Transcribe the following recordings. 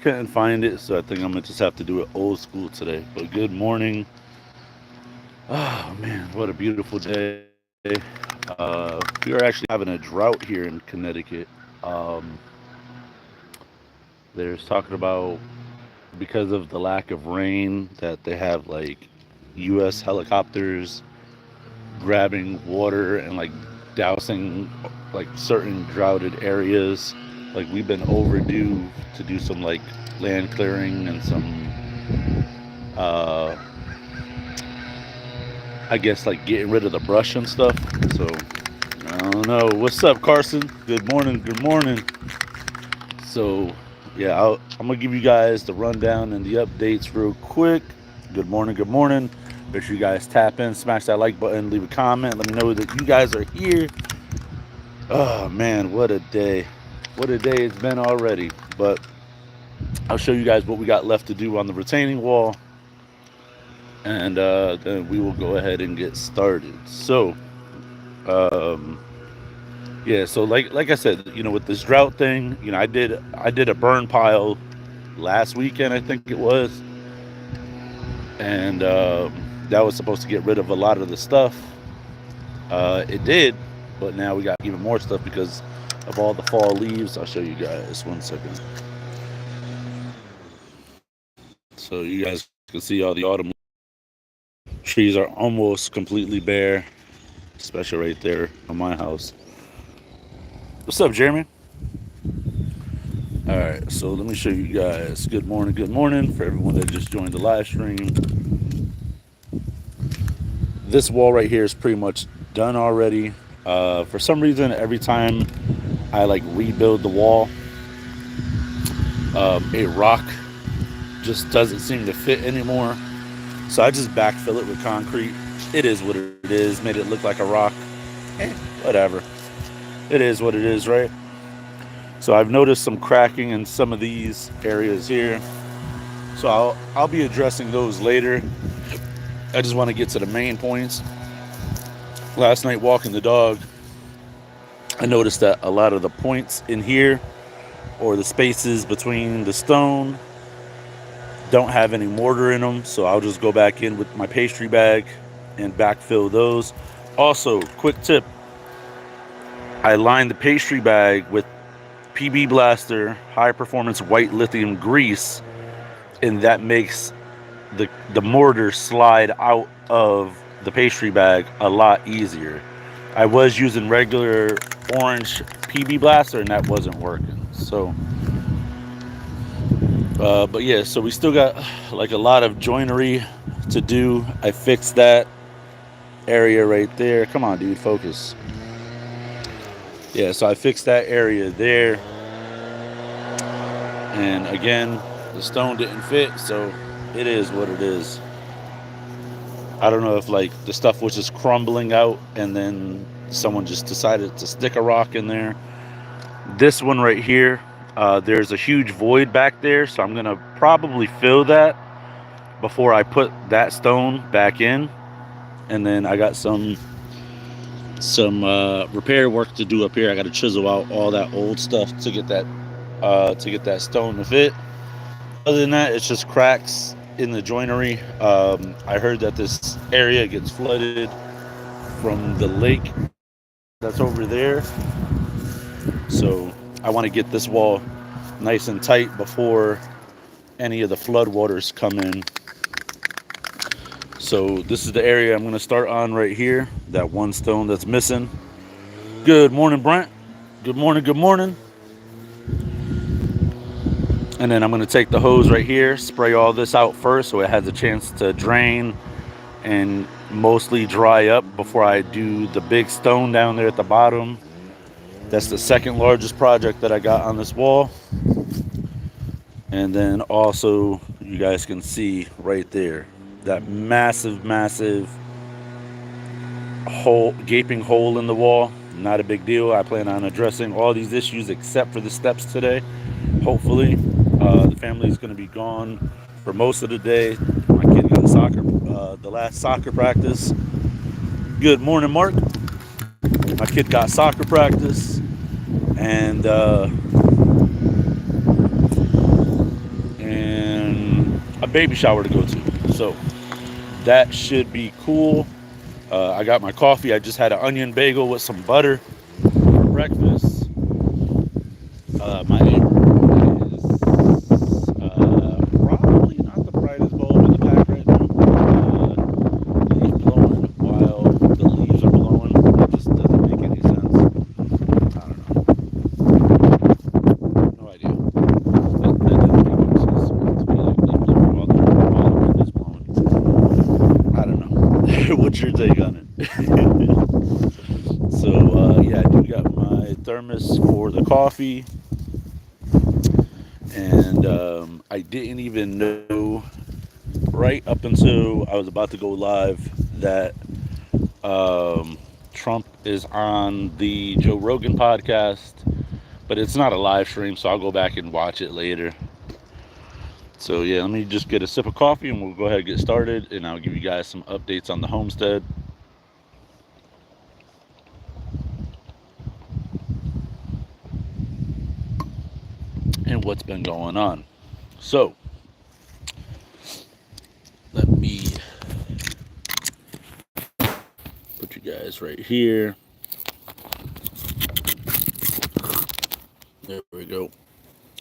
couldn't find it, so I think I'm gonna just have to do it old school today. But good morning. Oh man, what a beautiful day. We are actually having a drought here in Connecticut. Um, there's talking about because of the lack of rain that they have like U.S. helicopters grabbing water and like dousing like certain droughted areas. Like we've been overdue to do some like land clearing and some uh I guess like getting rid of the brush and stuff. So I don't know. What's up, Carson? Good morning. Good morning. So yeah, I'm gonna give you guys the rundown and the updates real quick. Good morning. Good morning. Make sure you guys tap in, smash that like button, leave a comment. Let me know that you guys are here. Oh man, what a day. What a day it's been already. But I'll show you guys what we got left to do on the retaining wall, and then we will go ahead and get started. So, um, yeah, so like I said, with this drought thing, I did a burn pile last weekend, I think it was, and that was supposed to get rid of a lot of the stuff. It did, but now we got even more stuff because of all the fall leaves. I'll show you guys 1 second. So you guys can see all the autumn trees are almost completely bare, especially right there on my house. What's up, Jeremy? All right, so let me show you guys. Good morning for everyone that just joined the live stream. This wall right here is pretty much done already. For some reason, every time I like rebuild the wall, a rock just doesn't seem to fit anymore. So I just backfill it with concrete. It is what it is. Made it look like a rock. Whatever. It is what it is, right? So I've noticed some cracking in some of these areas here. So I'll be addressing those later. I just want to get to the main points. Last night walking the dog, I noticed that a lot of the points in here or the spaces between the stone don't have any mortar in them, so I'll just go back in with my pastry bag and backfill those. Also, quick tip, I line the pastry bag with PB Blaster high performance white lithium grease, and that makes the mortar slide out of the pastry bag a lot easier. I was using regular orange PB Blaster and that wasn't working. So but yeah, so we still got like a lot of joinery to do. I fixed that area right there. Come on, dude, focus. Yeah, so I fixed that area there. And again, the stone didn't fit, so it is what it is. I don't know if like the stuff was just crumbling out and then someone just decided to stick a rock in there. This one right here, there's a huge void back there, so I'm gonna probably fill that before I put that stone back in. And then I got some repair work to do up here. I got to chisel out all that old stuff to get that stone to fit. Other than that, it's just cracks in the joinery. I heard that this area gets flooded from the lake that's over there, so I want to get this wall nice and tight before any of the flood waters come in. So this is the area I'm going to start on right here, that one stone that's missing. Good morning, Brent. Good morning, good morning. And then I'm going to take the hose right here, spray all this out first so it has a chance to drain and mostly dry up before I do the big stone down there at the bottom. That's the second largest project that I got on this wall. And then also you guys can see right there that massive hole, gaping hole in the wall. Not a big deal. I plan on addressing all these issues except for the steps today. Hopefully, the family is going to be gone for most of the day. My kid got the last soccer practice. Good morning, Mark. My kid got soccer practice, and baby shower to go to. So that should be cool. I got my coffee. I just had an onion bagel with some butter for breakfast. My neighbor is probably not the brightest bulb in the pack right now. He's blowing while the leaves are blowing. It just doesn't make any sense. I don't know. No idea. That doesn't make any sense to me. Like leaves blowing while the wind is blowing. I don't know. What's your take on it? So yeah, I do got my thermos for the coffee. And I didn't even know right up until I was about to go live that Trump is on the Joe Rogan podcast, but it's not a live stream, so I'll go back and watch it later. So yeah, let me just get a sip of coffee and we'll go ahead and get started, and I'll give you guys some updates on the homestead. And what's been going on. So let me put you guys right here. There we go.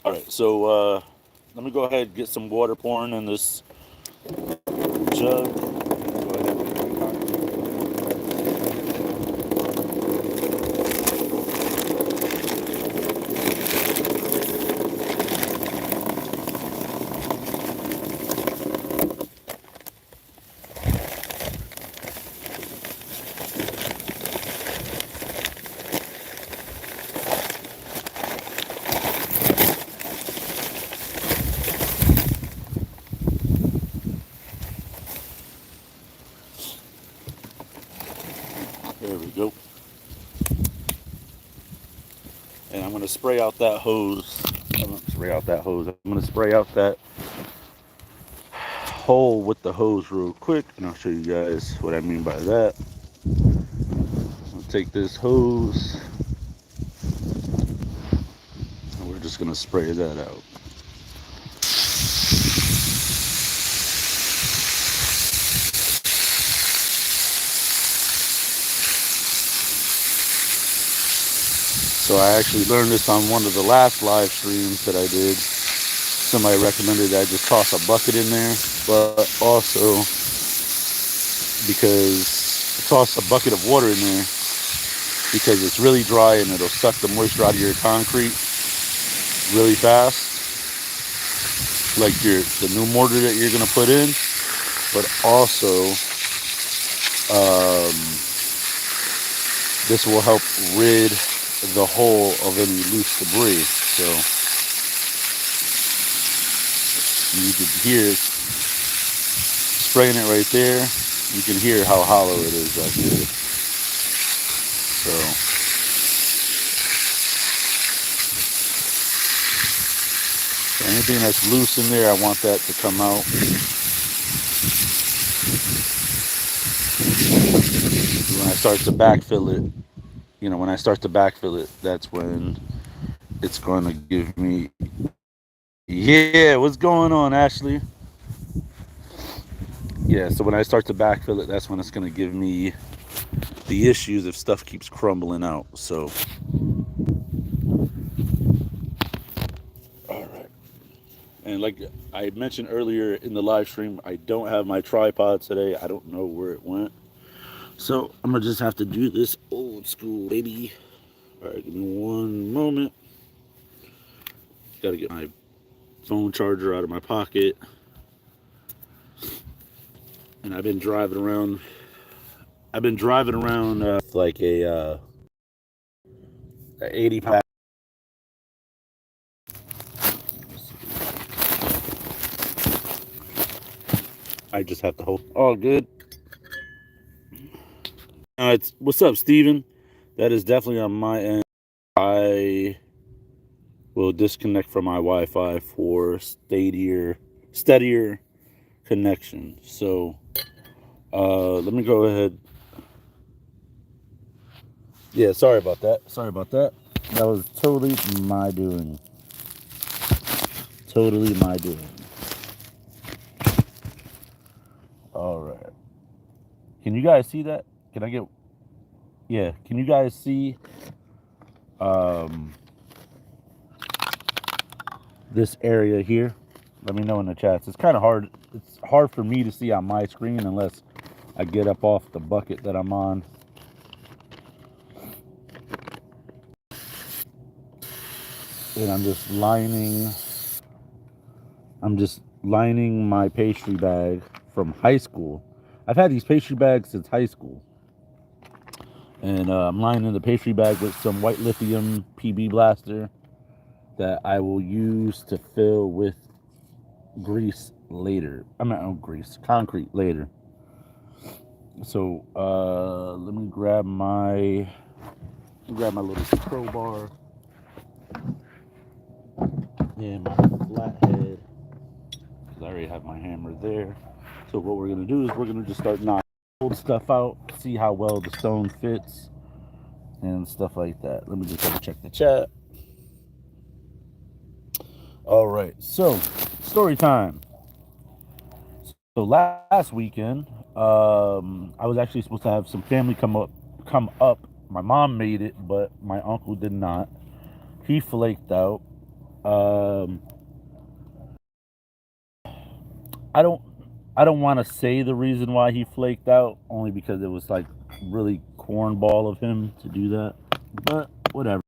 All right, so let me go ahead and get some water pouring in this jug. Go ahead and make my coffee. There we go. And I'm going to spray out that hose. I'm going to spray out that hole with the hose real quick, and I'll show you guys what I mean by that. I'll take this hose, and we're just going to spray that out. So I actually learned this on one of the last live streams that I did. Somebody recommended that I just toss a bucket in there, but also because toss a bucket of water in there because it's really dry and it'll suck the moisture out of your concrete really fast, like the new mortar that you're gonna put in. But also, this will help rid the hole of any loose debris. So you can hear it spraying it right there. You can hear how hollow it is right here. So anything that's loose in there, I want that to come out. When I start to backfill it, that's when it's going to give me. Yeah, what's going on, Ashley? Yeah, so when I start to backfill it, that's when it's going to give me the issues if stuff keeps crumbling out. So, all right. And like I mentioned earlier in the live stream, I don't have my tripod today. I don't know where it went. So I'm going to just have to do this old school, baby. All right, give me one moment. Got to get my phone charger out of my pocket. And I've been driving around like a 80 pack. I just have to hold. All good. It's what's up, Steven? That is definitely on my end. I will disconnect from my Wi-Fi for steadier connection. So let me go ahead. Yeah, sorry about that. That was totally my doing. Can you guys see that? Can I get? Yeah. Can you guys see this area here? Let me know in the chats. It's kind of hard. It's hard for me to see on my screen unless I get up off the bucket that I'm on. And I'm just lining my pastry bag from high school. I've had these pastry bags since high school. And I'm lining the pastry bag with some white lithium PB blaster that I will use to fill with grease later. Concrete later. So let me grab my little crowbar and my flathead, because I already have my hammer there. So what we're gonna do is we're gonna just start knocking old stuff out, see how well the stone fits and stuff like that. Let me just double check the chat. All right, so story time. So last weekend, I was actually supposed to have some family come up. My mom made it, but my uncle did not. He flaked out. I don't want to say the reason why he flaked out, only because it was like really cornball of him to do that. But whatever.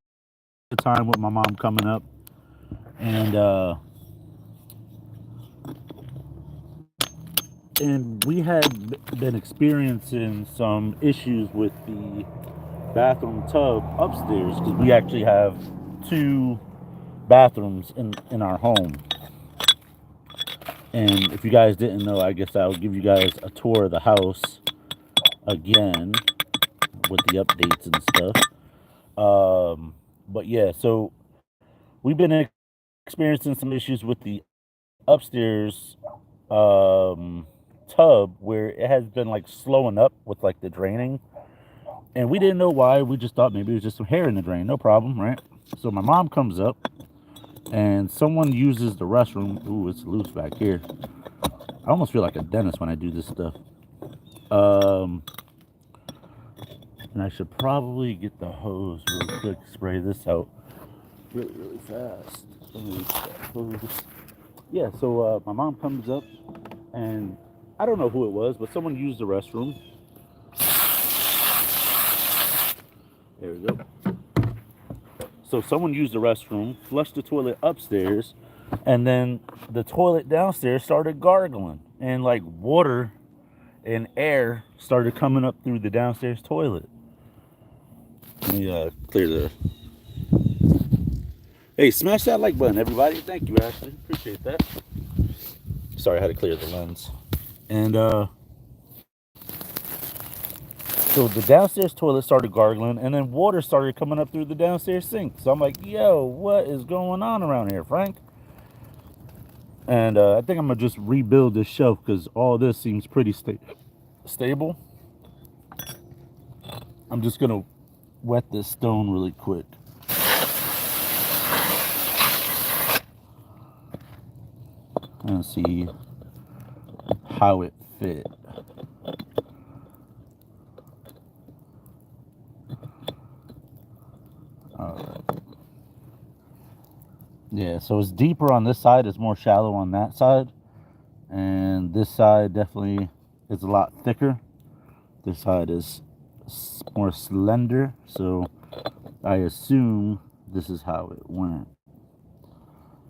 The time with my mom coming up, and we had been experiencing some issues with the bathroom tub upstairs, because we actually have 2 bathrooms in our home. And if you guys didn't know, I guess I'll give you guys a tour of the house again with the updates and stuff. But yeah, so we've been experiencing some issues with the upstairs tub, where it has been like slowing up with like the draining, and we didn't know why. We just thought maybe it was just some hair in the drain. No problem, right? So my mom comes up and someone uses the restroom. Ooh, it's loose back here. I almost feel like a dentist when I do this stuff. And I should probably get the hose real quick, spray this out really fast. Yeah, so my mom comes up, and I don't know who it was, but someone used the restroom. There we go. So someone used the restroom, flushed the toilet upstairs, and then the toilet downstairs started gargling, and like water and air started coming up through the downstairs toilet. Let me clear the... Hey, smash that like button, everybody. Thank you, Ashley. Appreciate that. Sorry, I had to clear the lens. And so the downstairs toilet started gargling, and then water started coming up through the downstairs sink. So I'm like, yo, what is going on around here, Frank? And I think I'm going to just rebuild this shelf, because all this seems pretty stable. I'm just going to wet this stone really quick. And see how it fit. Alright. Yeah, so it's deeper on this side, it's more shallow on that side. And this side definitely is a lot thicker. This side is more slender, so I assume this is how it went.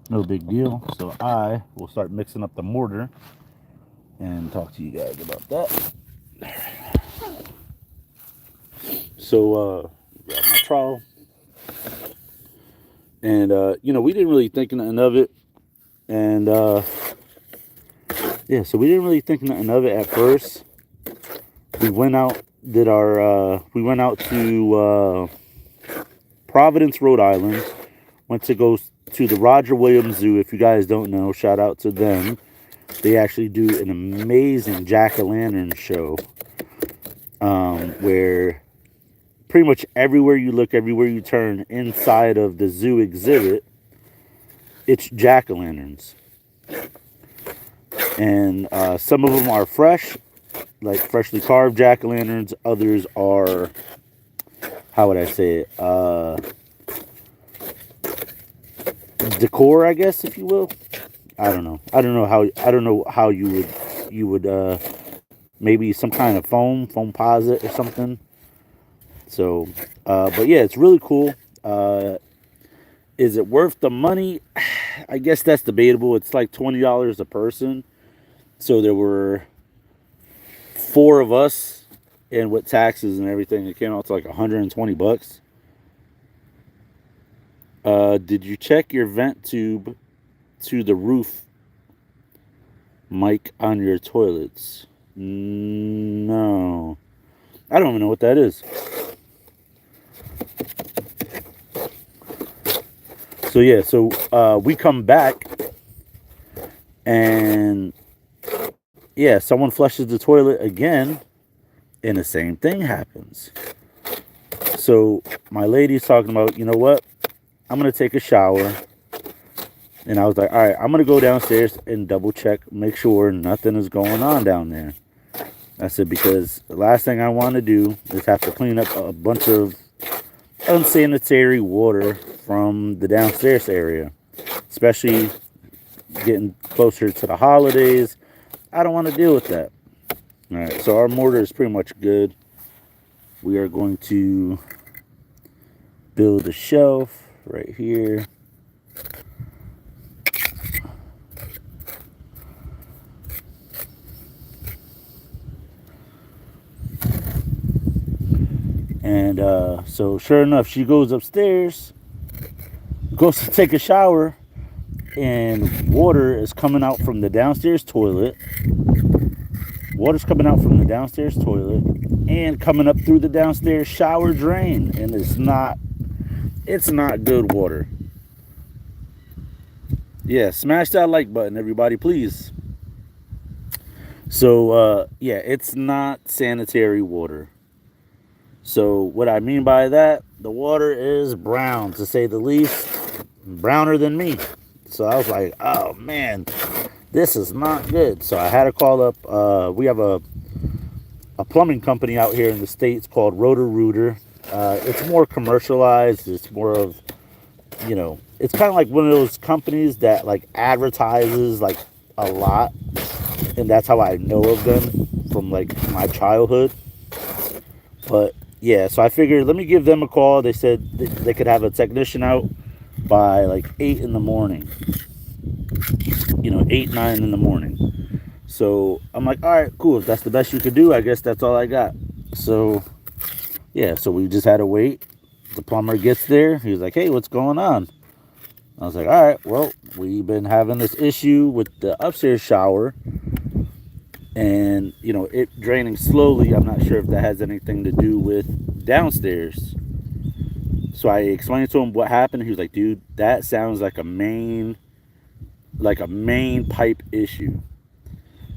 No big deal. So I will start mixing up the mortar and talk to you guys about that. So grab my trowel. And you know, we didn't really think nothing of it. And yeah, so we didn't really think nothing of it at first. We went out, we went out to Providence, Rhode Island. Went to go to the Roger Williams Zoo. If you guys don't know, shout out to them. They actually do an amazing jack-o'-lantern show, where pretty much everywhere you look, everywhere you turn inside of the zoo exhibit, it's jack-o'-lanterns. And some of them are fresh, like freshly carved jack-o'-lanterns. Others are, how would I say it? Decor, I guess, if you will. I don't know. I don't know how you would maybe some kind of foam posit or something. So, but yeah, it's really cool. Is it worth the money? I guess that's debatable. It's like $20 a person. So there were 4 of us, and with taxes and everything, it came out to like $120. Did you check your vent tube to the roof mic on your toilets? No. I don't even know what that is. So yeah, we come back, and yeah, someone flushes the toilet again, and the same thing happens. So my lady's talking about, you know what? I'm gonna take a shower. And I was like, all right, I'm going to go downstairs and double check, make sure nothing is going on down there. I said, because the last thing I want to do is have to clean up a bunch of unsanitary water from the downstairs area, especially getting closer to the holidays. I don't want to deal with that. All right, so our mortar is pretty much good. We are going to build a shelf right here. And so sure enough, she goes upstairs, goes to take a shower, and water is coming out from the downstairs toilet. Water's coming out from the downstairs toilet and coming up through the downstairs shower drain. And it's not good water. Yeah, smash that like button, everybody, please. So, yeah, it's not sanitary water. So what I mean by that, the water is brown, to say the least, browner than me. So I was like, oh man, this is not good. So I had to call up, we have a plumbing company out here in the States called Roto-Rooter. It's more commercialized. It's more of, it's kind of like one of those companies that like advertises like a lot. And that's how I know of them from like my childhood. But yeah, so I figured let me give them a call. They said they could have a technician out by like 8 in the morning. 8, 9 in the morning. So I'm like, all right, cool. If that's the best you could do, I guess that's all I got. So yeah, so we just had to wait. The plumber gets there. He was like, hey, what's going on? I was like, all right, well, we've been having this issue with the upstairs shower. And, it draining slowly. I'm not sure if that has anything to do with downstairs. So I explained to him what happened. He was like, dude, that sounds like a main pipe issue.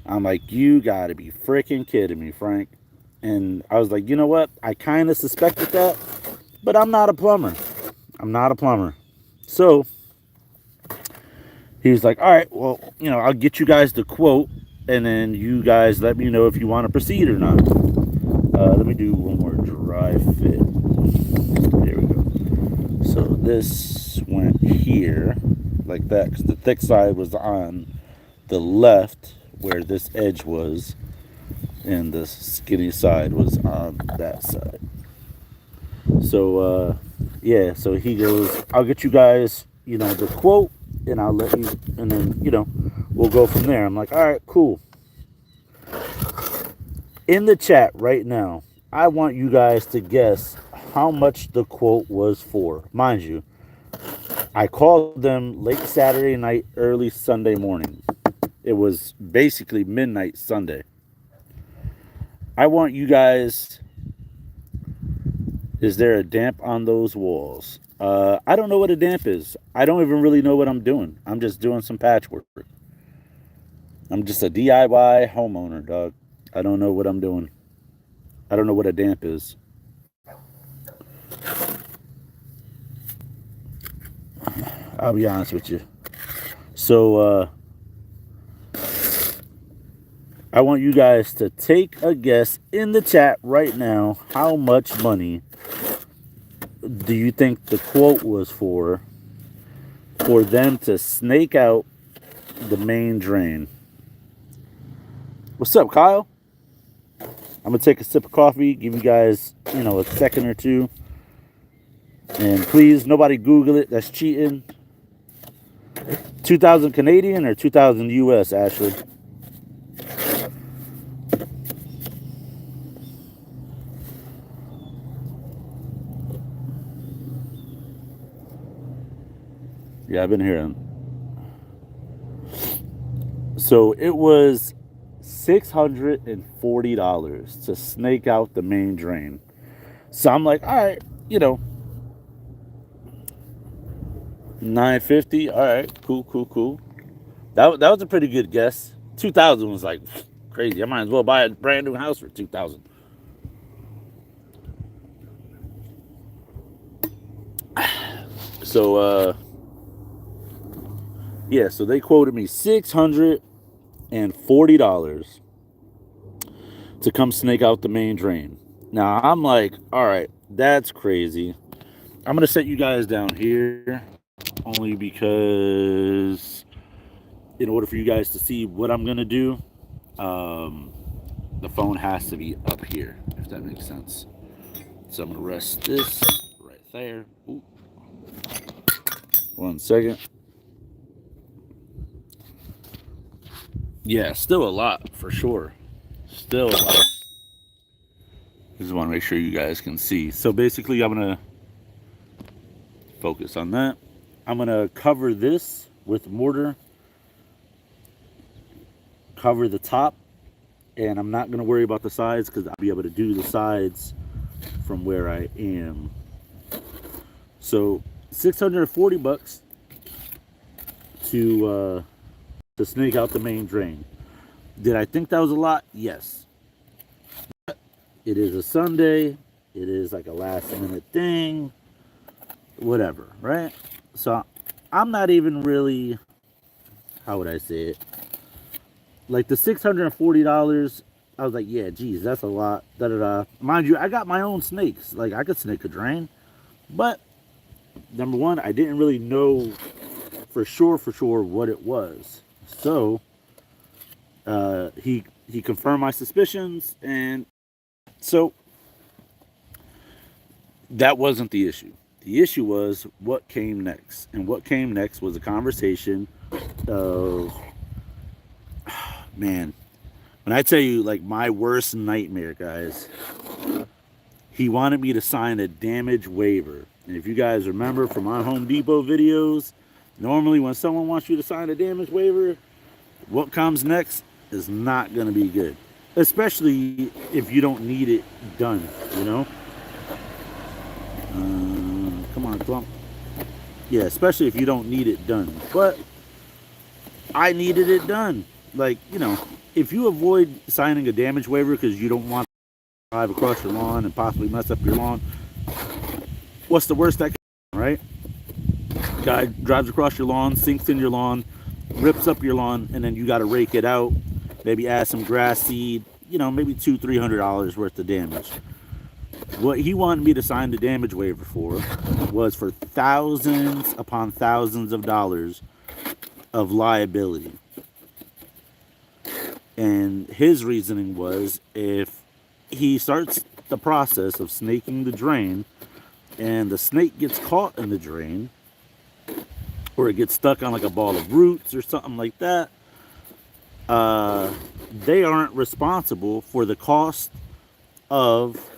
I'm like, you gotta be freaking kidding me, Frank. And I was like, you know what? I kind of suspected that, but I'm not a plumber. So he was like, all right, well, I'll get you guys the quote. And then you guys let me know if you want to proceed or not. Let me do one more dry fit. There we go. So this went here like that because the thick side was on the left where this edge was. And the skinny side was on that side. So, yeah. So he goes, I'll get you guys, the quote. And I'll let you, and then, we'll go from there. I'm like, all right, cool. In the chat right now, I want you guys to guess how much the quote was for. Mind you, I called them late Saturday night, early Sunday morning. It was basically midnight Sunday. I want you guys, is there a damp on those walls? I don't know what a damp is. I don't even really know what I'm doing. I'm just doing some patchwork. I'm just a DIY homeowner, dog. I don't know what I'm doing. I don't know what a damp is. I'll be honest with you. So, I want you guys to take a guess in the chat right now. How much money do you think the quote was for them to snake out the main drain? What's up, Kyle? I'm gonna take a sip of coffee, give you guys, a second or two. And please, nobody Google it. That's cheating. 2000 Canadian or 2000 US, Ashley? Yeah, I've been hearing. So it was $640 to snake out the main drain. So I'm like, all right, $950. All right, cool. That was a pretty good guess. 2000 was like crazy. I might as well buy a brand new house for 2000. So yeah, so they quoted me $640 to come snake out the main drain. Now I'm like, all right, that's crazy. I'm gonna set you guys down here only because in order for you guys to see what I'm gonna do, the phone has to be up here, if that makes sense. So I'm gonna rest this right there. Ooh. 1 second. Yeah, still a lot for sure. Still a lot. Just want to make sure you guys can see. So basically, I'm gonna focus on that. I'm gonna cover this with mortar, cover the top, and I'm not gonna worry about the sides because I'll be able to do the sides from where I am. So $640 to snake out the main drain. Did I think that was a lot? Yes. It is a Sunday. It is like a last minute thing. Whatever, right? So I'm not even really, how would I say it? Like the $640, I was like, yeah, geez, that's a lot. Da da da. Mind you, I got my own snakes. Like I could snake a drain, but number one, I didn't really know for sure what it was. So he confirmed my suspicions, and so that wasn't the issue. The issue was what came next, and what came next was a conversation of, man, when I tell you, like, my worst nightmare, guys, he wanted me to sign a damage waiver. And if you guys remember from my Home Depot videos, normally when someone wants you to sign a damage waiver, what comes next is not going to be good. Especially if you don't need it done, you know? Come on, Plump. Yeah, especially if you don't need it done. But I needed it done. Like, if you avoid signing a damage waiver because you don't want to drive across your lawn and possibly mess up your lawn, what's the worst that can happen, right? Guy drives across your lawn, sinks in your lawn, rips up your lawn, and then you got to rake it out, maybe add some grass seed, maybe $200-300 worth of damage. What he wanted me to sign the damage waiver for was for thousands upon thousands of dollars of liability. And his reasoning was if he starts the process of snaking the drain and the snake gets caught in the drain, or it gets stuck on like a ball of roots or something like that, they aren't responsible for the cost of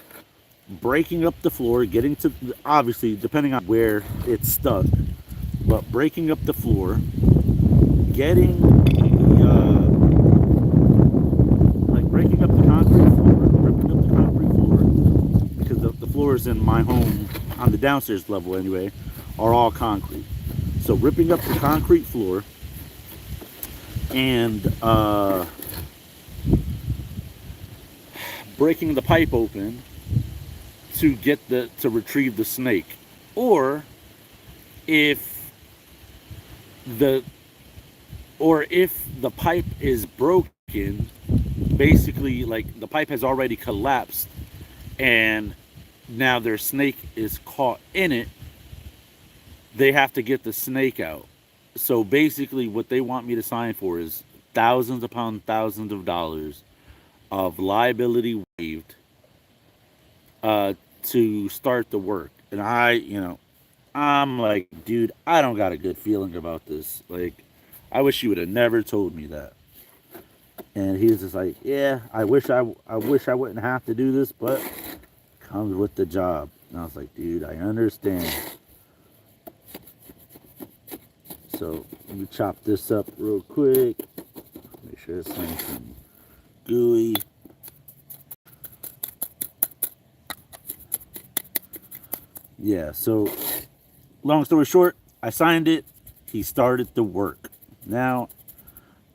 breaking up the floor, getting to, obviously depending on where it's stuck, but breaking up the floor, getting like breaking up the concrete floor, ripping up the concrete floor, because the floors in my home on the downstairs level anyway are all concrete. So ripping up the concrete floor and breaking the pipe open to retrieve the snake, or if the pipe is broken basically, like, the pipe has already collapsed, and now their snake is caught in it. They have to get the snake out. So basically, what they want me to sign for is thousands upon thousands of dollars of liability waived, to start the work. And I'm like, dude, I don't got a good feeling about this. Like, I wish you would have never told me that. And he was just like, yeah, I wish I wouldn't have to do this, but comes with the job. And I was like, dude, I understand. So let me chop this up real quick. Make sure it's nice and gooey. Yeah, so long story short, I signed it. He started the work. Now,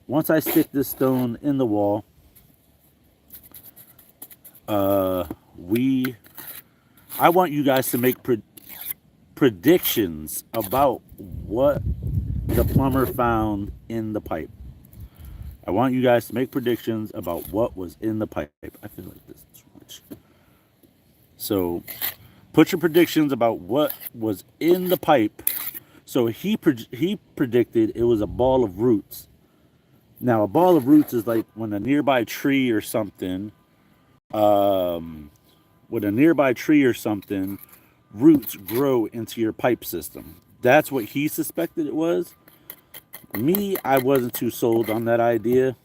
once I stick this stone in the wall, we I want you guys to make predictions about what the plumber found in the pipe. I want you guys to make predictions about what was in the pipe. I feel like this is too much. So, put your predictions about what was in the pipe. So he predicted it was a ball of roots. Now, a ball of roots is like when a nearby tree or something, um, roots grow into your pipe system. That's what he suspected it was. Me, I wasn't too sold on that idea.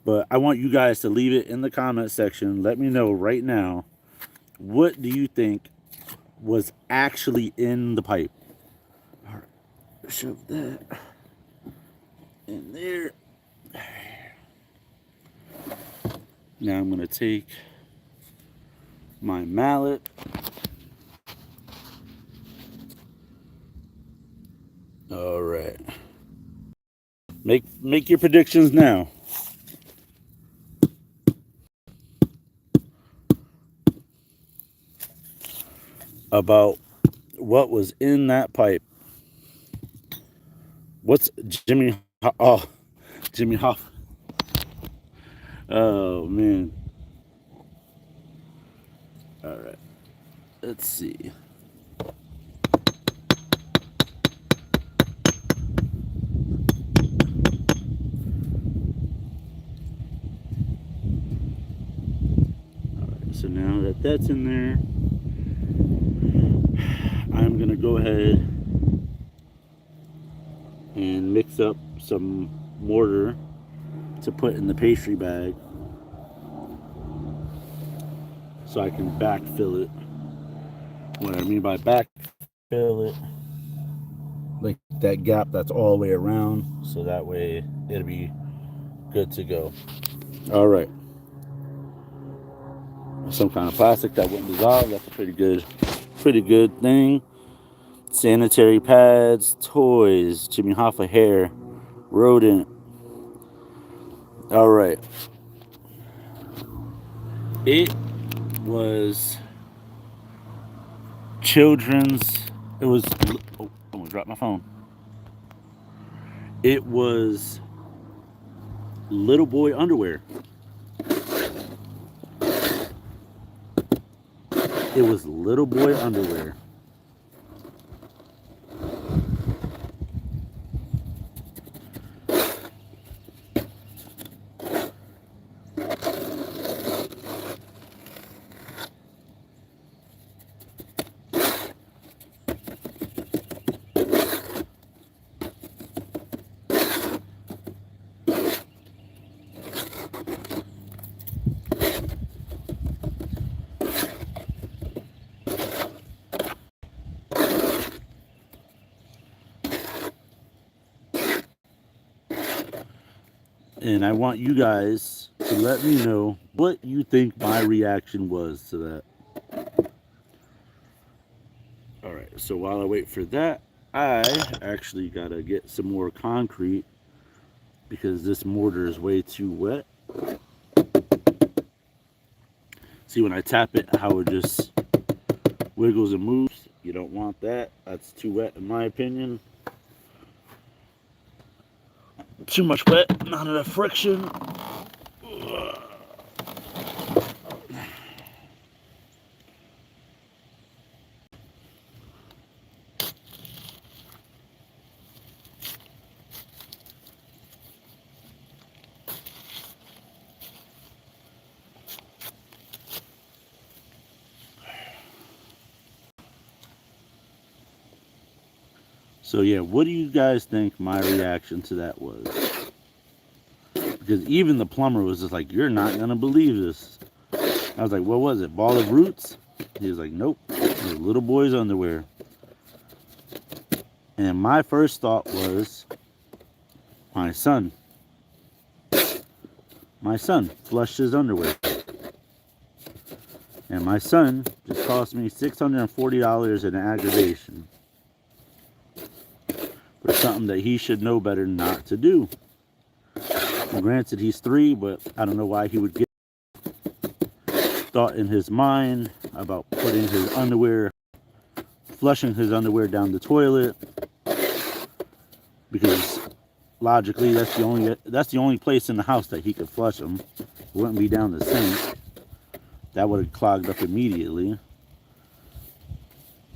But I want you guys to leave it in the comment section. Let me know right now, what do you think was actually in the pipe? All right, shove that in there. Now I'm going to take my mallet. All right. Make your predictions now. About what was in that pipe. What's Jimmy? Oh, Jimmy Hoff. Oh man. All right. Let's see. All right. So now that that's in there, I'm gonna go ahead and mix up some mortar to put in the pastry bag so I can backfill it. What I mean by backfill it, like that gap that's all the way around, so that way it'll be good to go. All right. Some kind of plastic that wouldn't dissolve. That's a pretty good thing. Sanitary pads, toys, Jimmy Hoffa hair, rodent. All right. It was children's. It was. Oh, I almost dropped my phone. It was little boy underwear. It was little boy underwear. And I want you guys to let me know what you think my reaction was to that. All right, so while I wait for that, I actually gotta get some more concrete because this mortar is way too wet. See, when I tap it, how it just wiggles and moves. You don't want that. That's too wet in my opinion. Too much wet, not enough friction. So yeah, what do you guys think my reaction to that was? Because even the plumber was just like, "You're not gonna believe this." I was like, "What was it? Ball of roots?" He was like, "Nope, it was little boy's underwear." And my first thought was, my son. My son flushed his underwear. And my son just cost me $640 in aggravation for something that he should know better not to do. And granted, he's 3, but I don't know why he would get thought in his mind about putting his underwear, flushing his underwear down the toilet, because logically that's the only place in the house that he could flush them. It wouldn't be down the sink. That would have clogged up immediately.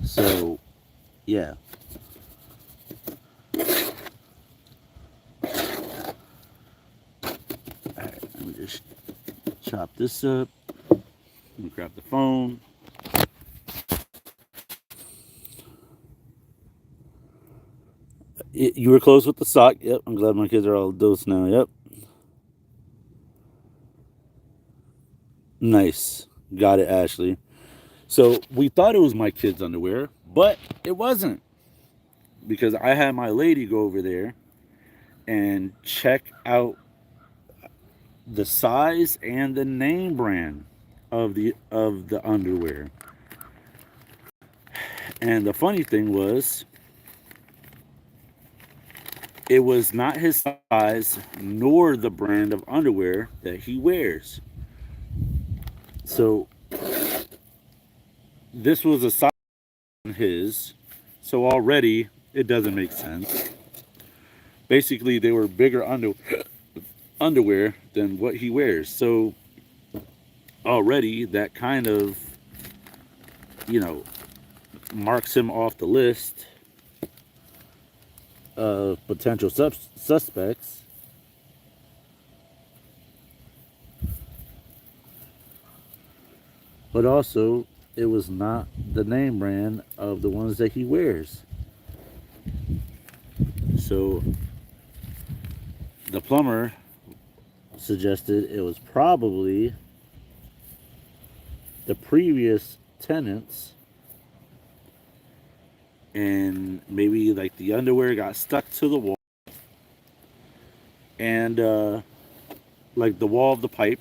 So, yeah. Alright, let me just chop this up. Let me grab the phone. You were close with the sock. Yep, I'm glad my kids are all dosed now. Yep. Nice. Got it, Ashley. So we thought it was my kids' underwear, but it wasn't. Because I had my lady go over there and check out the size and the name brand of the underwear. And the funny thing was, it was not his size nor the brand of underwear that he wears. So this was a size on his, so already it doesn't make sense. Basically, they were bigger underwear than what he wears. So already that kind of, marks him off the list of potential suspects. But also, it was not the name brand of the ones that he wears. So the plumber suggested it was probably the previous tenants, and maybe like the underwear got stuck to the wall, and like the wall of the pipe,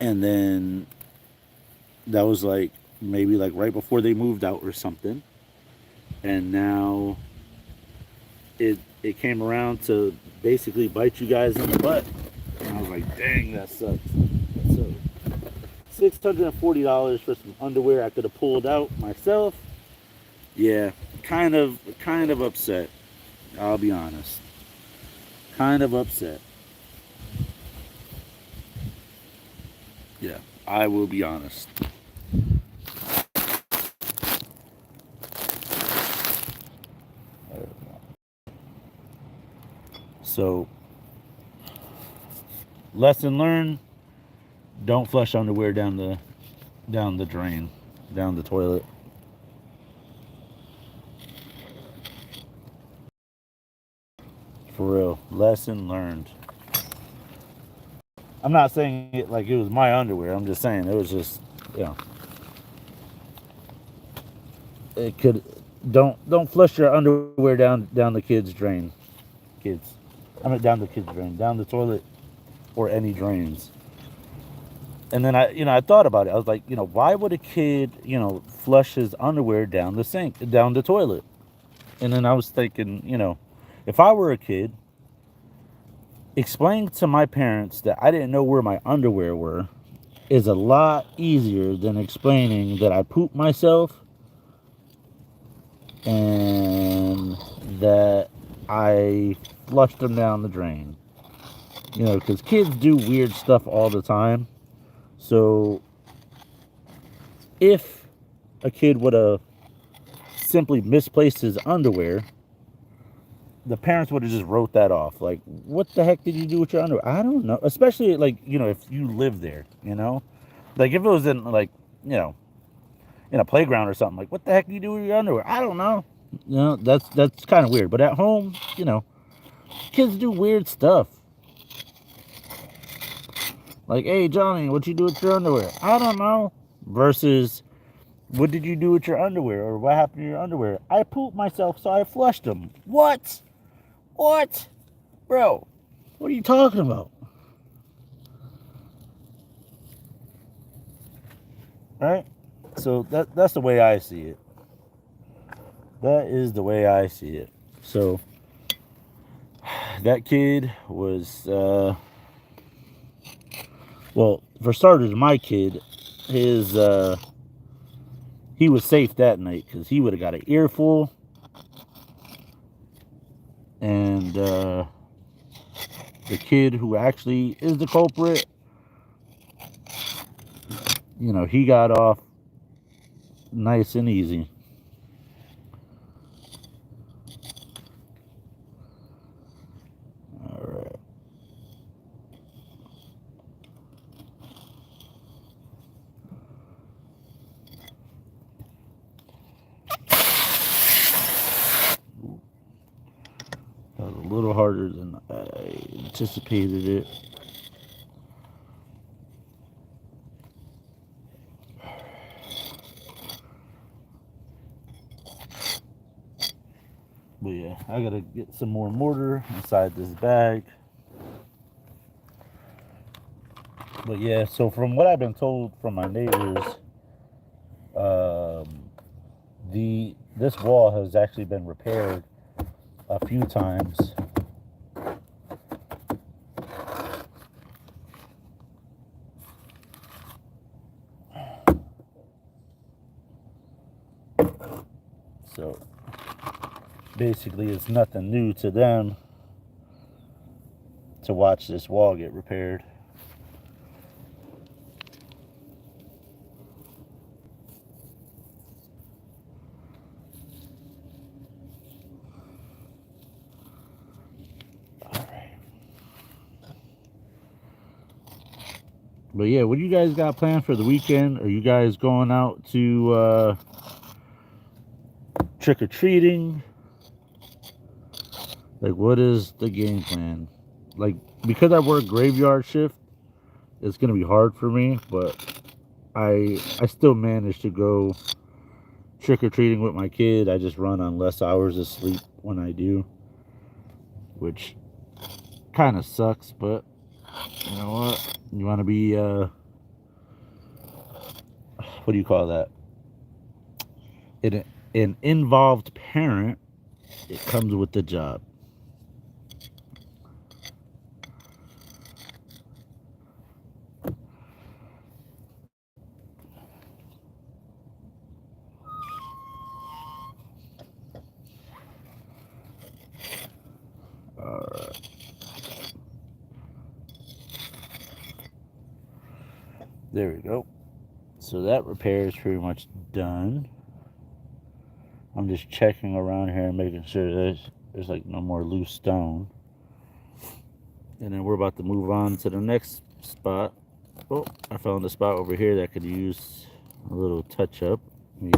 and then that was like maybe like right before they moved out or something, and now it came around to basically bite you guys in the butt. And I was like, dang, that sucks. So $640 for some underwear I could have pulled out myself. Yeah, kind of upset. I'll be honest. Kind of upset. Yeah, I will be honest. So, lesson learned: don't flush underwear down the drain, down the toilet. For real, lesson learned. I'm not saying it like it was my underwear. I'm just saying it was just, it could. Don't flush your underwear down the kids' drain. Kids, I mean down the kids' drain, down the toilet, or any drains. And then I thought about it. I was like, why would a kid, flush his underwear down the sink, down the toilet? And then I was thinking, if I were a kid, explaining to my parents that I didn't know where my underwear were is a lot easier than explaining that I pooped myself and that I flushed them down the drain. Because kids do weird stuff all the time. So if a kid would have simply misplaced his underwear, the parents would have just wrote that off. Like, what the heck did you do with your underwear? I don't know. Especially, like, if you live there, Like, if it was in, like, in a playground or something. Like, what the heck do you do with your underwear? I don't know. You know, that's kind of weird. But at home, you know, kids do weird stuff. Like, hey, Johnny, what you do with your underwear? I don't know. Versus, what did you do with your underwear? Or what happened to your underwear? I pooped myself, so I flushed them. What? What? Bro, what are you talking about? Right? So that's the way I see it. That is the way I see it. So that kid was, well, for starters, my kid, his, he was safe that night because he would have got an earful. And the kid who actually is the culprit, you know, he got off nice and easy. All right. That was a little harder than I anticipated it. But yeah, I gotta get some more mortar inside this bag. But yeah, so from what I've been told from my neighbors, um, this wall has actually been repaired a few times. So basically, it's nothing new to them to watch this wall get repaired. But yeah, what do you guys got planned for the weekend? Are you guys going out to trick or treating? Like, what is the game plan? Like, because I work graveyard shift, it's gonna be hard for me. But I still manage to go trick or treating with my kid. I just run on less hours of sleep when I do, which kind of sucks. But you know what? You want to be what do you call that? An involved parent. It comes with the job. Alright. There we go. So that repair is pretty much done. I'm just checking around here and making sure there's like no more loose stone. And then we're about to move on to the next spot. Oh, I found a spot over here that could use a little touch up. Let me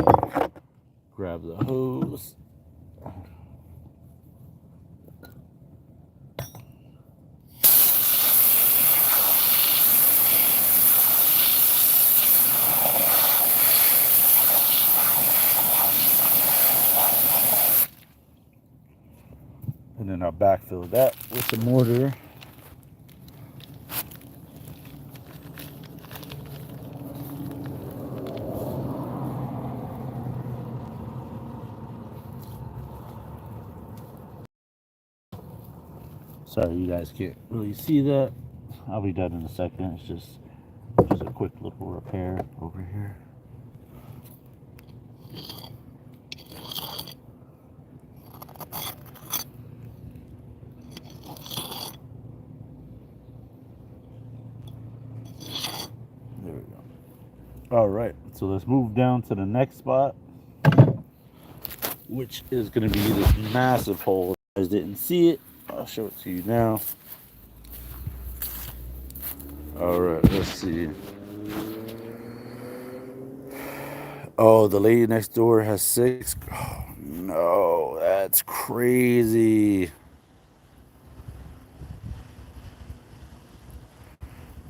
grab the hose. And then I'll backfill that with some mortar. Sorry, you guys can't really see that. I'll be done in a second. It's just a quick little repair over here. There we go. All right, so let's move down to the next spot, which is going to be this massive hole. You guys didn't see it. I'll show it to you now. All right, let's see. Oh, the lady next door has 6. Oh, no, that's crazy.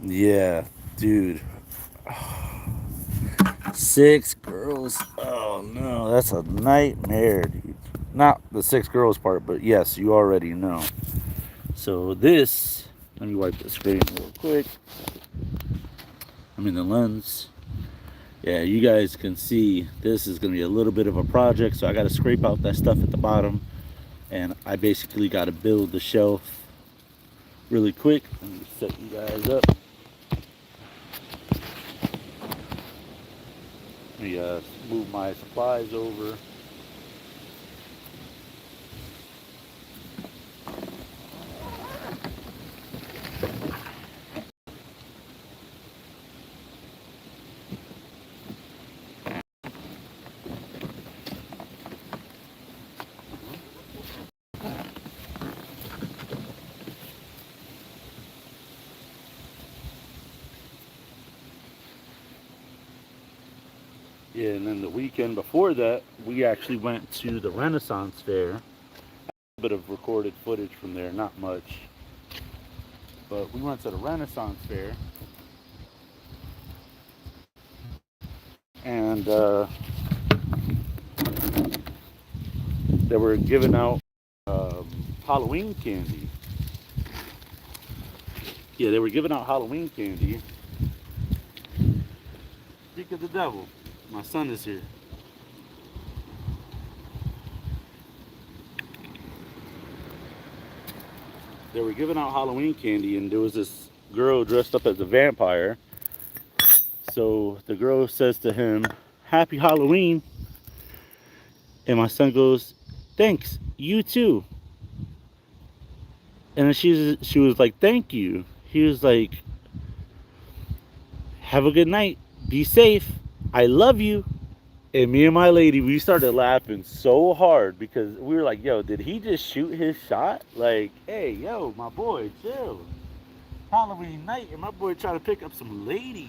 Yeah, dude. 6 girls. Oh no, that's a nightmare, dude. Not the 6 girls part, but yes, you already know. So this, let me wipe the screen real quick. I mean the lens. Yeah, you guys can see this is going to be a little bit of a project, so I got to scrape out that stuff at the bottom, and I basically got to build the shelf really quick. Let me set you guys up. Let me move my supplies over. Yeah, and then the weekend before that, we actually went to the Renaissance Fair. A bit of recorded footage from there, not much. But we went to the Renaissance Fair, and they were giving out Halloween candy. Yeah, they were giving out Halloween candy. Speak of the devil, my son is here. They were giving out Halloween candy, and there was this girl dressed up as a vampire. So the girl says to him, "Happy Halloween." And my son goes, "Thanks, you too." And then she was like, "Thank you." He was like, "Have a good night. Be safe. I love you." And me and my lady, we started laughing so hard because we were like, "Yo, did he just shoot his shot? Like, hey, yo, my boy, chill. Halloween night, and my boy trying to pick up some ladies."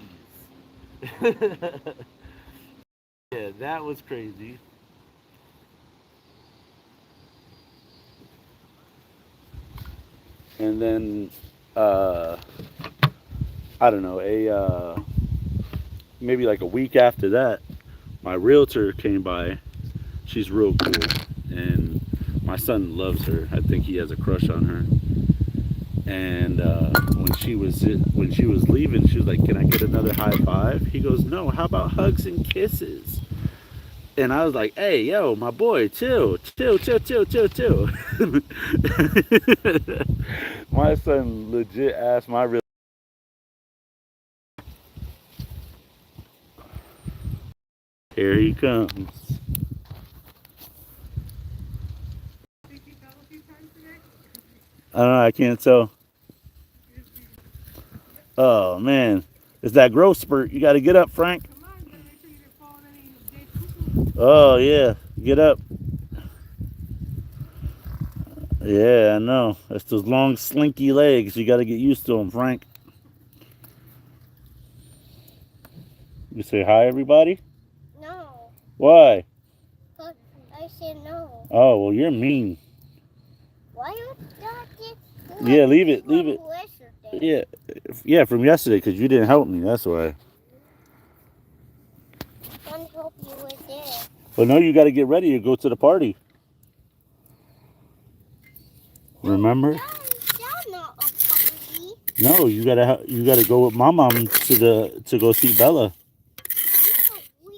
Yeah, that was crazy. And then, uh, I don't know, maybe like a week after that, my realtor came by. She's real cool, and my son loves her. I think he has a crush on her. And when she was leaving, she was like, "Can I get another high five?" He goes, "No. How about hugs and kisses?" And I was like, "Hey, yo, my boy, chill, chill, chill, chill, chill, chill." My son legit asked my real. Here he comes. I don't know. I can't tell. Oh man, it's that growth spurt. You got to get up, Frank. Oh yeah, get up. Yeah, I know. It's those long, slinky legs. You got to get used to them, Frank. You say hi, everybody? No. Why? But I said no. Oh, well, you're mean. Why you not just Yeah, leave it, leave it. yesterday? Yeah, from yesterday, because you didn't help me. That's why. I hope you were there. But no, you got to get ready to go to the party. Remember? That's not a party. No, you gotta go with my mom to go see Bella. No, we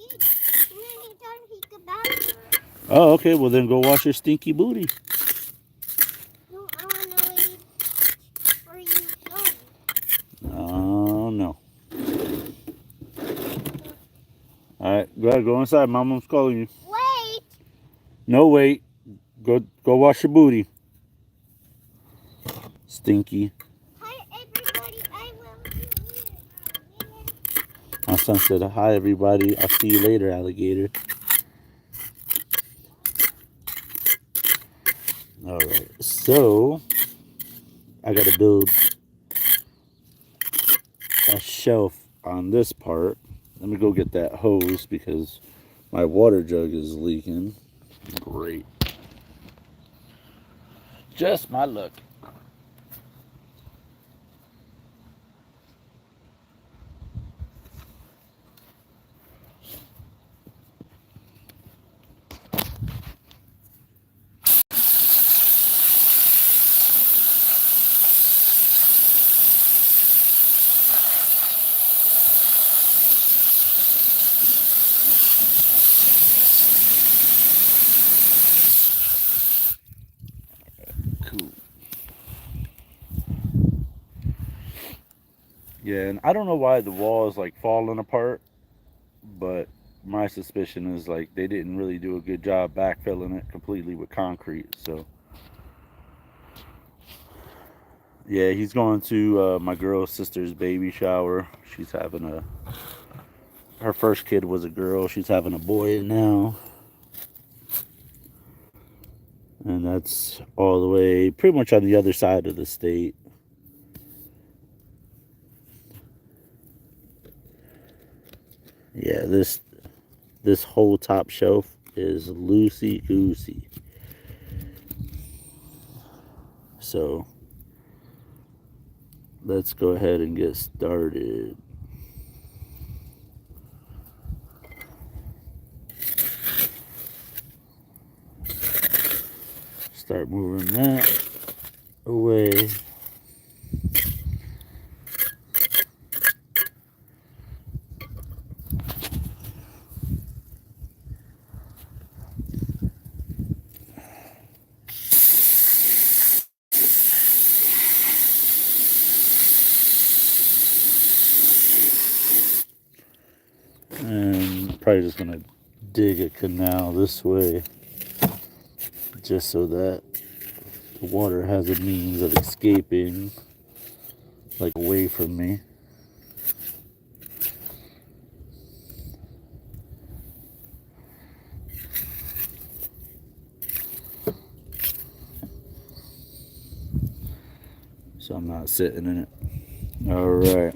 don't think about it. Oh, okay. Well, then go wash your stinky booty. No, I want to leave where you go. Oh no. All right, go ahead, go inside. My mom's calling you. Wait. No, wait. Go wash your booty. Stinky. Hi, everybody. I will be here. My son said, "Hi, everybody. I'll see you later, alligator." All right. So I got to build a shelf on this part. Let me go get that hose because my water jug is leaking. Great. Just my luck. Cool. Yeah, and I don't know why the wall is like falling apart, but my suspicion is like they didn't really do a good job backfilling it completely with concrete. So yeah, he's going to my girl's sister's baby shower. She's having a her first kid was a girl. She's having a boy now, and that's all the way pretty much on the other side of the state. Yeah, this whole top shelf is loosey goosey. So let's go ahead and get started. Start moving that away. And probably just gonna dig a canal this way just so that the water has a means of escaping like away from me. So I'm not sitting in it. All right.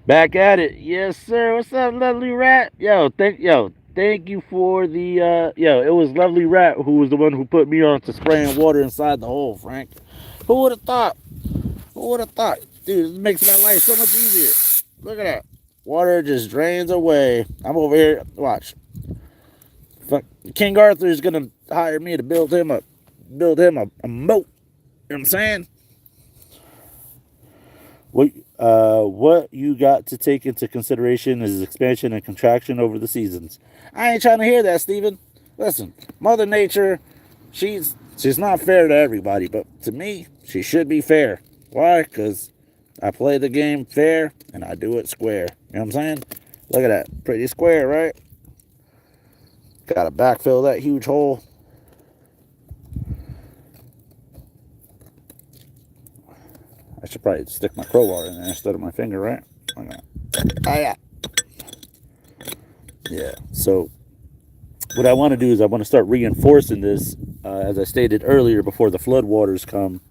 Back at it. Yes, sir. What's up, lovely rat? Thank you for the it was lovely rat who was the one who put me on to spraying water inside the hole, Frank. Who would have thought? Who would have thought? Dude, this makes my life so much easier. Look at that. Water just drains away. I'm over here. Watch. Fuck. King Arthur is gonna hire me to build him a moat. You know what I'm saying? What you got to take into consideration is expansion and contraction over the seasons. I ain't trying to hear that, Steven. Listen, Mother Nature, she's not fair to everybody, but to me, she should be fair. Why? Because I play the game fair and I do it square. You know what I'm saying? Look at that. Pretty square, right? Gotta backfill that huge hole. I should probably stick my crowbar in there instead of my finger, right? Okay. Oh, yeah. Yeah. So what I want to do is I want to start reinforcing this, as I stated earlier, before the flood waters come.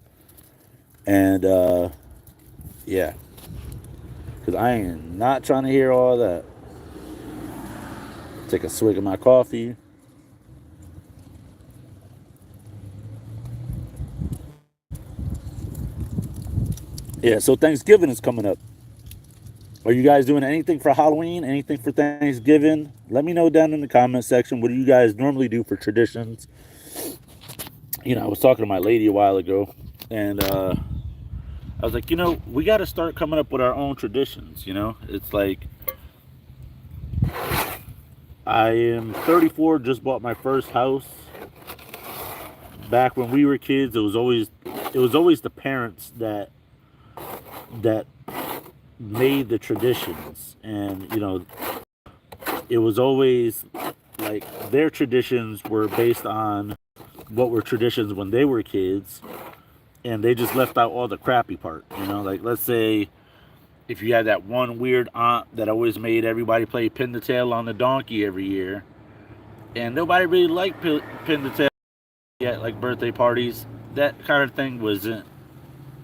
And, yeah. Because I am not trying to hear all that. Take a swig of my coffee. Yeah, so Thanksgiving is coming up. Are you guys doing anything for Halloween? Anything for Thanksgiving? Let me know down in the comment section. What do you guys normally do for traditions? I was talking to my lady a while ago, and I was like, we got to start coming up with our own traditions. It's like I am 34, just bought my first house. Back when we were kids, it was always the parents that made the traditions, and it was always like their traditions were based on what were traditions when they were kids, and they just left out all the crappy part. Like, let's say if you had that one weird aunt that always made everybody play pin the tail on the donkey every year, and nobody really liked pin the tail at like birthday parties. That kind of thing wasn't,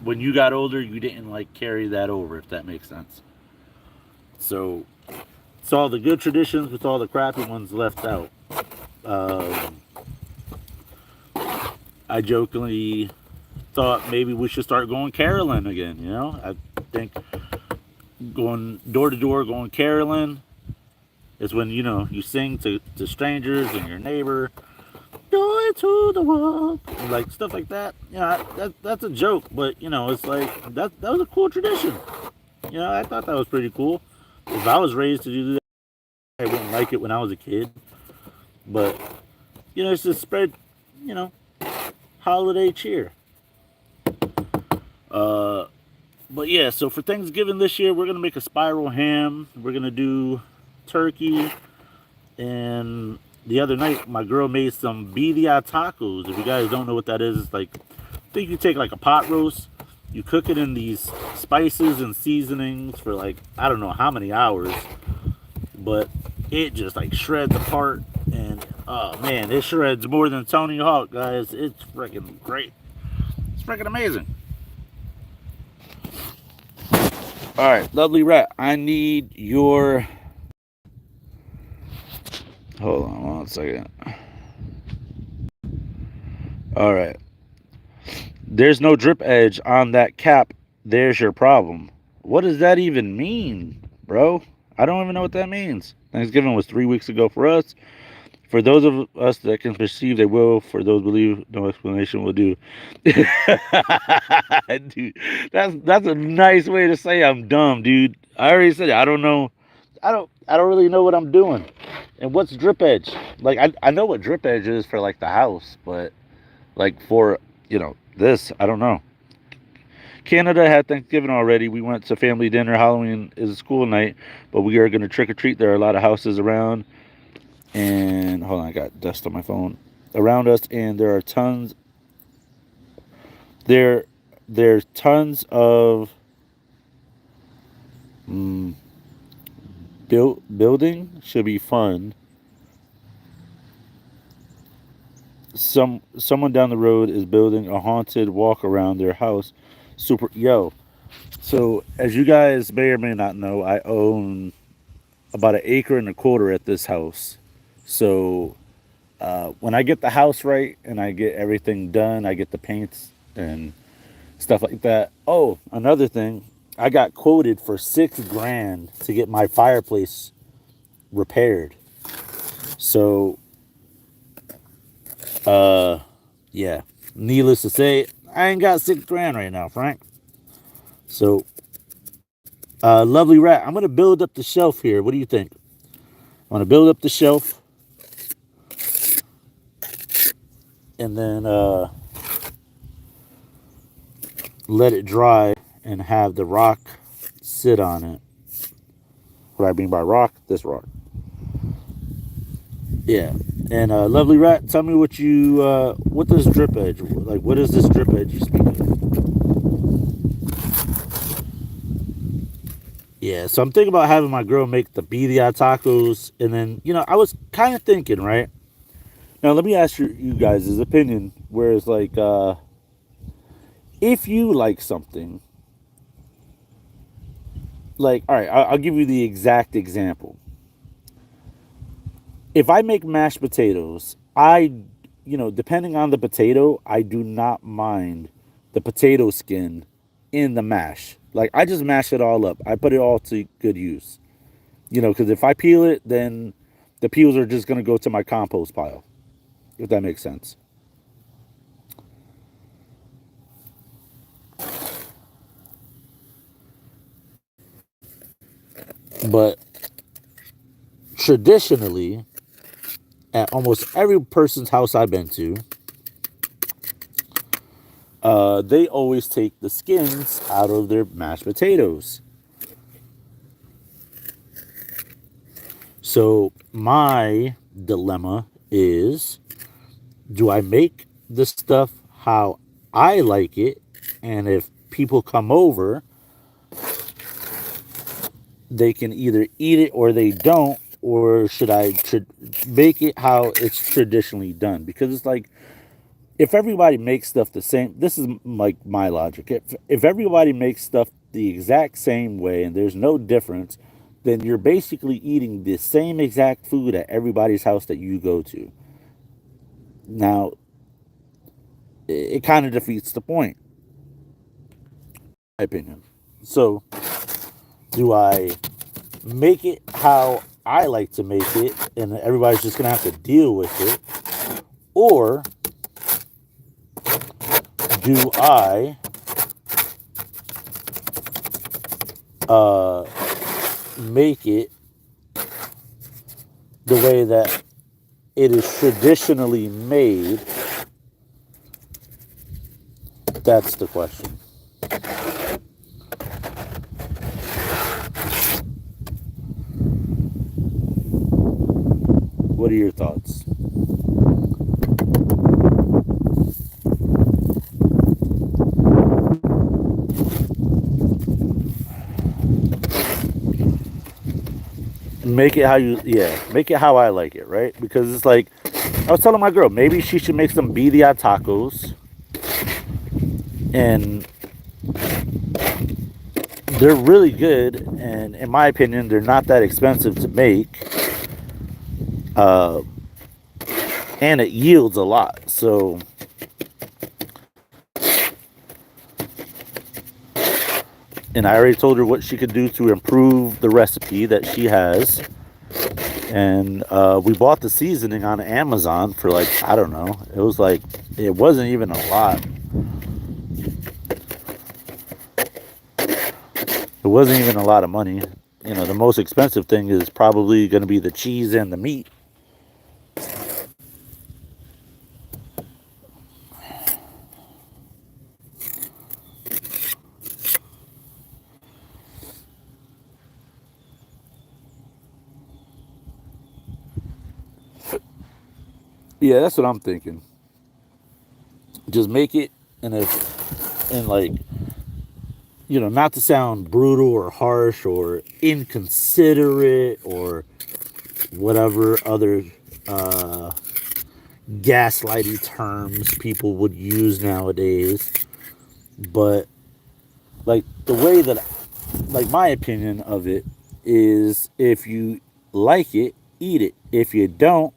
when you got older, you didn't like carry that over, if that makes sense. So it's all the good traditions with all the crappy ones left out. Um, I jokingly thought maybe we should start going caroling again. I think going door to door, going caroling is when you sing to strangers and your neighbor, joy to the world, like stuff like that. That's a joke, but it's like that was a cool tradition. I thought that was pretty cool. If I was raised to do that, I wouldn't like it when I was a kid. But it's just spread, you know, holiday cheer. Uh, but yeah, so for Thanksgiving this year, we're gonna make a spiral ham. We're gonna do turkey, and the other night my girl made some birria tacos. If you guys don't know what that is, it's like I think you take like a pot roast, you cook it in these spices and seasonings for like I don't know how many hours, but it just like shreds apart, and oh man, it shreds more than Tony Hawk, guys. It's freaking great. It's freaking amazing. All right, lovely rat. I need your. Hold on one second. All right. There's no drip edge on that cap. There's your problem. What does that even mean, bro? I don't even know what that means. Thanksgiving was 3 weeks ago for us. For those of us that can perceive, they will. For those believe, no explanation will do. Dude, that's a nice way to say I'm dumb, dude. I already said it. I don't know. I don't really know what I'm doing. And what's drip edge? Like I know what drip edge is for like the house, but like for this, I don't know. Canada had Thanksgiving already. We went to family dinner. Halloween is a school night, but we are going to trick or treat. There are a lot of houses around, and hold on, I got dust on my phone around us, and there are tons. There's tons of mm, building should be fun. Someone down the road is building a haunted walk around their house. Super yo. So as you guys may or may not know, I own about an acre and a quarter at this house. So when I get the house right and I get everything done, I get the paints and stuff like that. Oh, another thing, I got quoted for 6 grand to get my fireplace repaired. So, uh, yeah. Needless to say, I ain't got 6 grand right now, Frank. So, lovely rat. I'm gonna build up the shelf here. What do you think? I'm gonna build up the shelf, and then let it dry and have the rock sit on it. What I mean by rock, this rock. Yeah. And lovely rat, tell me what does drip edge like? What is this drip edge you speak of? Yeah. So I'm thinking about having my girl make the birria tacos, and then I was kind of thinking, right now. Let me ask you guys' opinion. Whereas like, if you like something, like, all right, I'll give you the exact example. If I make mashed potatoes, depending on the potato, I do not mind the potato skin in the mash. Like, I just mash it all up. I put it all to good use. Because if I peel it, then the peels are just going to go to my compost pile, if that makes sense. But traditionally, at almost every person's house I've been to, they always take the skins out of their mashed potatoes. So my dilemma is, do I make the stuff how I like it? And if people come over, they can either eat it or they don't. Or should I make it how it's traditionally done? Because it's like, if everybody makes stuff the same, this is like my logic. If everybody makes stuff the exact same way and there's no difference, then you're basically eating the same exact food at everybody's house that you go to. Now, it kind of defeats the point, in my opinion. So, do I make it how I like to make it, and everybody's just gonna have to deal with it, or do I uh, make it the way that it is traditionally made? That's the question. What are your thoughts? Make it how you, yeah, make it how I like it, right? Because it's like, I was telling my girl, maybe she should make some birria tacos, and they're really good, and in my opinion, they're not that expensive to make, uh, and it yields a lot. So, and I already told her what she could do to improve the recipe that she has. And we bought the seasoning on Amazon for like, I don't know, it was like, it wasn't even a lot. It wasn't even a lot of money. You know, the most expensive thing is probably going to be the cheese and the meat. Yeah, that's what I'm thinking. Just make it, and if, and like, you know, not to sound brutal or harsh or inconsiderate or whatever other uh, gaslighty terms people would use nowadays, but like the way that, like my opinion of it is, if you like it, eat it. If you don't.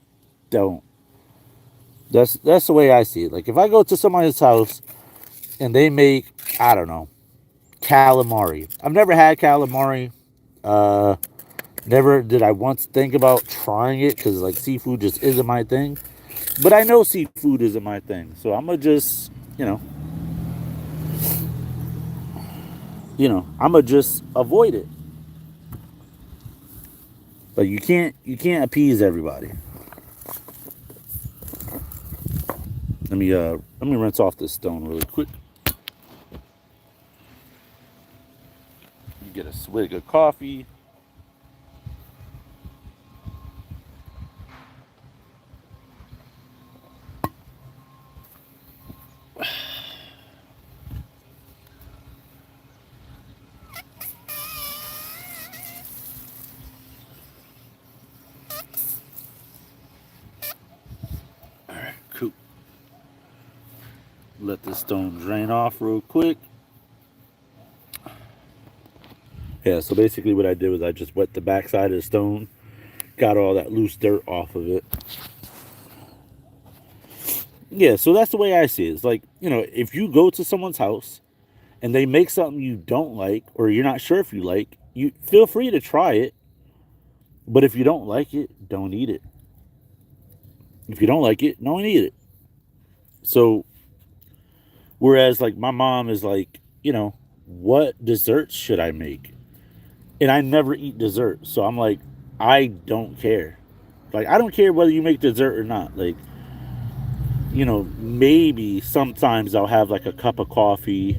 That's the way I see it. Like if I go to somebody's house and they make, I don't know, calamari. I've never had calamari. Uh, Never did I once think about trying it because like seafood just isn't my thing. But I know seafood isn't my thing, so I'm gonna just, I'm gonna just avoid it. But you can't appease everybody. Let me rinse off this stone really quick. Get a swig of coffee. All right, cool. Let this stone drain off real quick. Yeah, so basically what I did was I just wet the backside of the stone, got all that loose dirt off of it. Yeah, so that's the way I see it. It's like, if you go to someone's house and they make something you don't like or you're not sure if you like, you feel free to try it. But if you don't like it, don't eat it. If you don't like it, don't eat it. So, whereas like my mom is like, what desserts should I make? And I never eat dessert. So I'm like, I don't care. Like, I don't care whether you make dessert or not. Like, maybe sometimes I'll have like a cup of coffee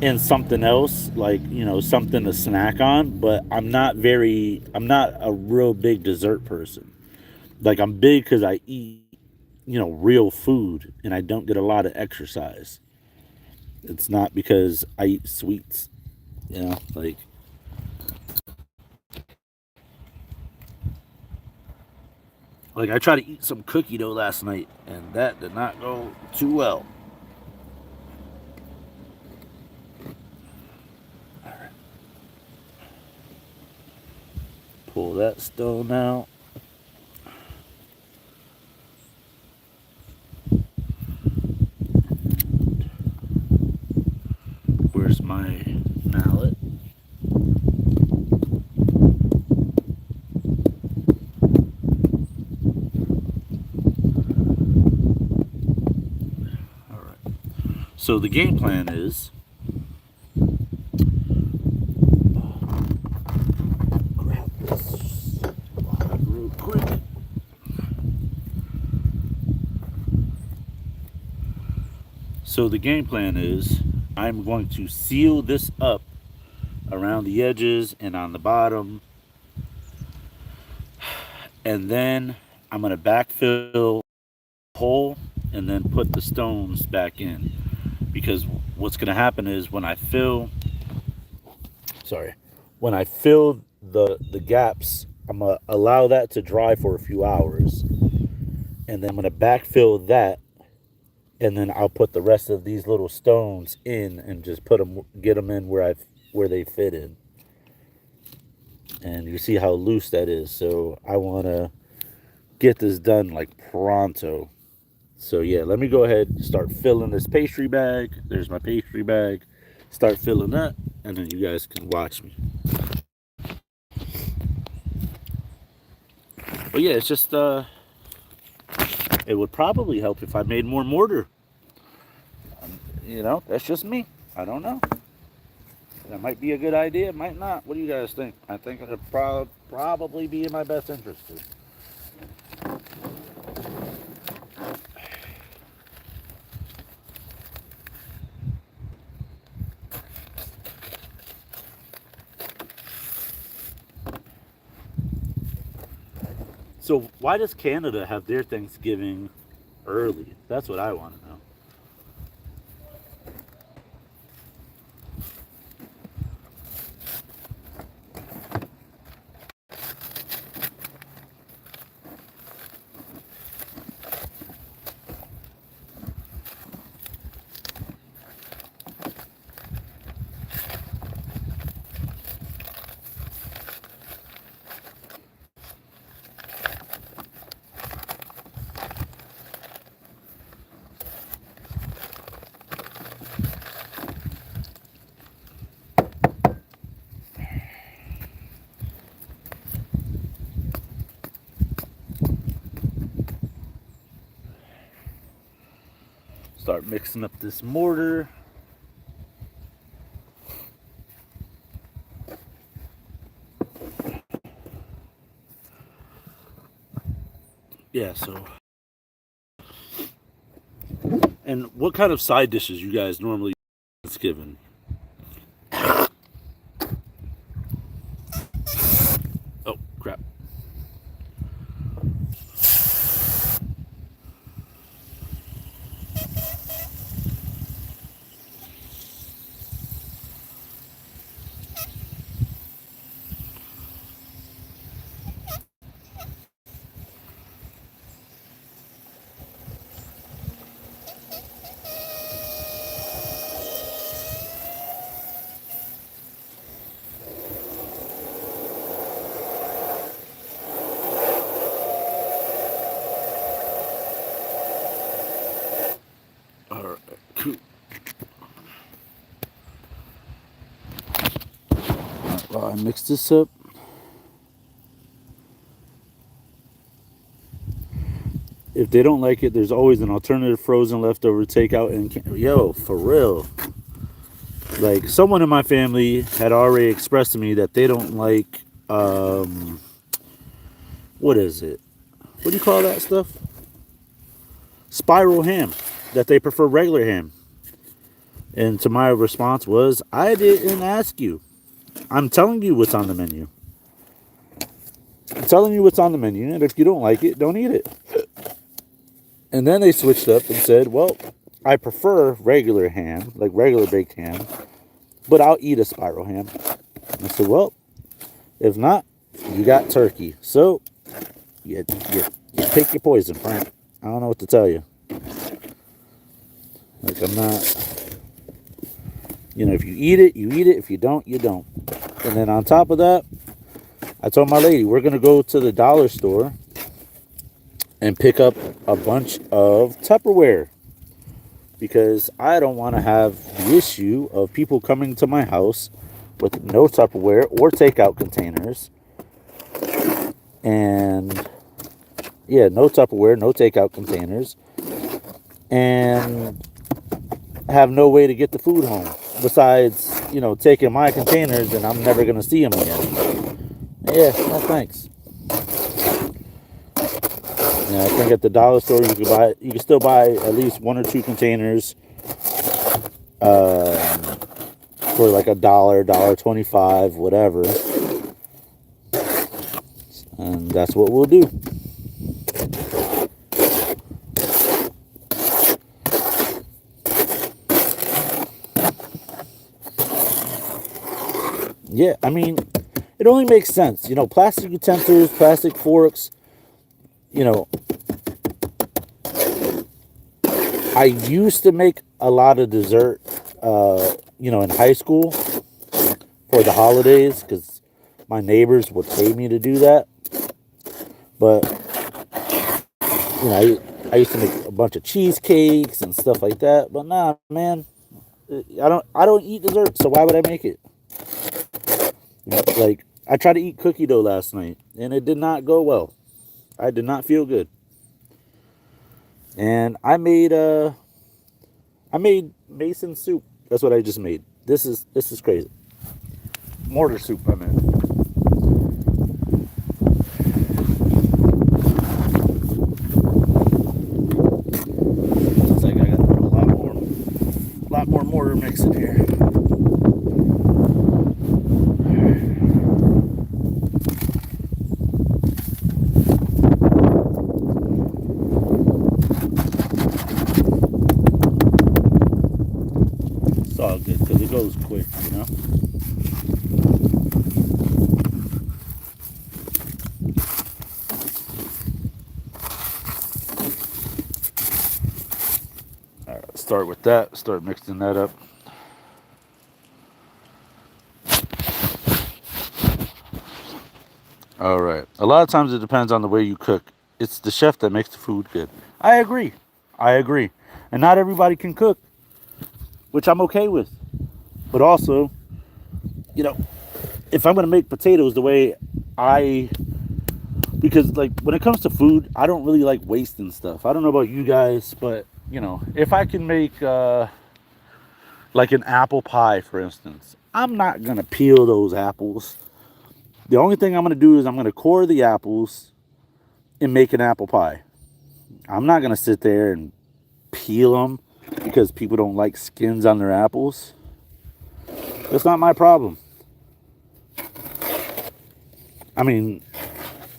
and something else, like, something to snack on. But I'm not a real big dessert person. Like, I'm big because I eat, real food and I don't get a lot of exercise. It's not because I eat sweets, like I tried to eat some cookie dough last night and that did not go too well. Pull that stone out. my mallet. All right. So the game plan is, grab this real quick. So the game plan is, I'm going to seal this up around the edges and on the bottom, and then I'm going to backfill the hole and then put the stones back in. Because what's going to happen is when I fill the gaps, I'm going to allow that to dry for a few hours, and then I'm going to backfill that, and then I'll put the rest of these little stones in and just get them in where they fit in. And you see how loose that is. So I want to get this done like pronto. So yeah, let me go ahead and start filling this pastry bag. There's my pastry bag. Start filling that, and then you guys can watch me. But yeah, it's just it would probably help if I made more mortar. That's just me. I don't know. That might be a good idea. It might not. What do you guys think? I think it would probably be in my best interest to. So why does Canada have their Thanksgiving early? That's what I want to know. Start mixing up this mortar. Yeah, so. And what kind of side dishes you guys normally eat Thanksgiving? Oh, crap. All right, cool. While I mix this up, if they don't like it, there's always an alternative frozen leftover takeout. And yo, for real, like someone in my family had already expressed to me that they don't like what is it? What do you call that stuff? Spiral ham. That they prefer regular ham. And to my response was, I didn't ask you. I'm telling you what's on the menu. I'm telling you what's on the menu, and if you don't like it, don't eat it. And then they switched up and said, well, I prefer regular ham, like regular baked ham, but I'll eat a spiral ham. And I said, well, if not, you got turkey. So, you pick your poison, Frank. I don't know what to tell you. Like, I'm not, if you eat it, you eat it. If you don't, you don't. And then on top of that, I told my lady, we're going to go to the dollar store and pick up a bunch of Tupperware. because I don't want to have the issue of people coming to my house with no Tupperware or takeout containers. And yeah, no Tupperware, no takeout containers, and have no way to get the food home besides, taking my containers and I'm never going to see them again. Yeah, no thanks. Yeah, I think at the dollar store you can still buy at least 1 or 2 containers for like $1, $1.25, whatever. And that's what we'll do. Yeah, I mean, it only makes sense. Plastic utensils, plastic forks, I used to make a lot of dessert, in high school for the holidays because my neighbors would pay me to do that. But, I used to make a bunch of cheesecakes and stuff like that. But nah, man, I don't eat dessert, so why would I make it? Like, I tried to eat cookie dough last night, and it did not go well. I did not feel good. And I made mason soup. That's what I just made. This is crazy. Mortar soup, I meant. Looks like I got to put a lot more mortar mix in here. It's all good because it goes quick, All right, start with that. Start mixing that up. All right. A lot of times it depends on the way you cook. It's the chef that makes the food good. I agree. And not everybody can cook, which I'm okay with. But also, if I'm going to make potatoes the way because like when it comes to food, I don't really like wasting stuff. I don't know about you guys, but if I can make like an apple pie, for instance, I'm not going to peel those apples. The only thing I'm going to do is I'm going to core the apples and make an apple pie. I'm not going to sit there and peel them because people don't like skins on their apples. That's not my problem. I mean,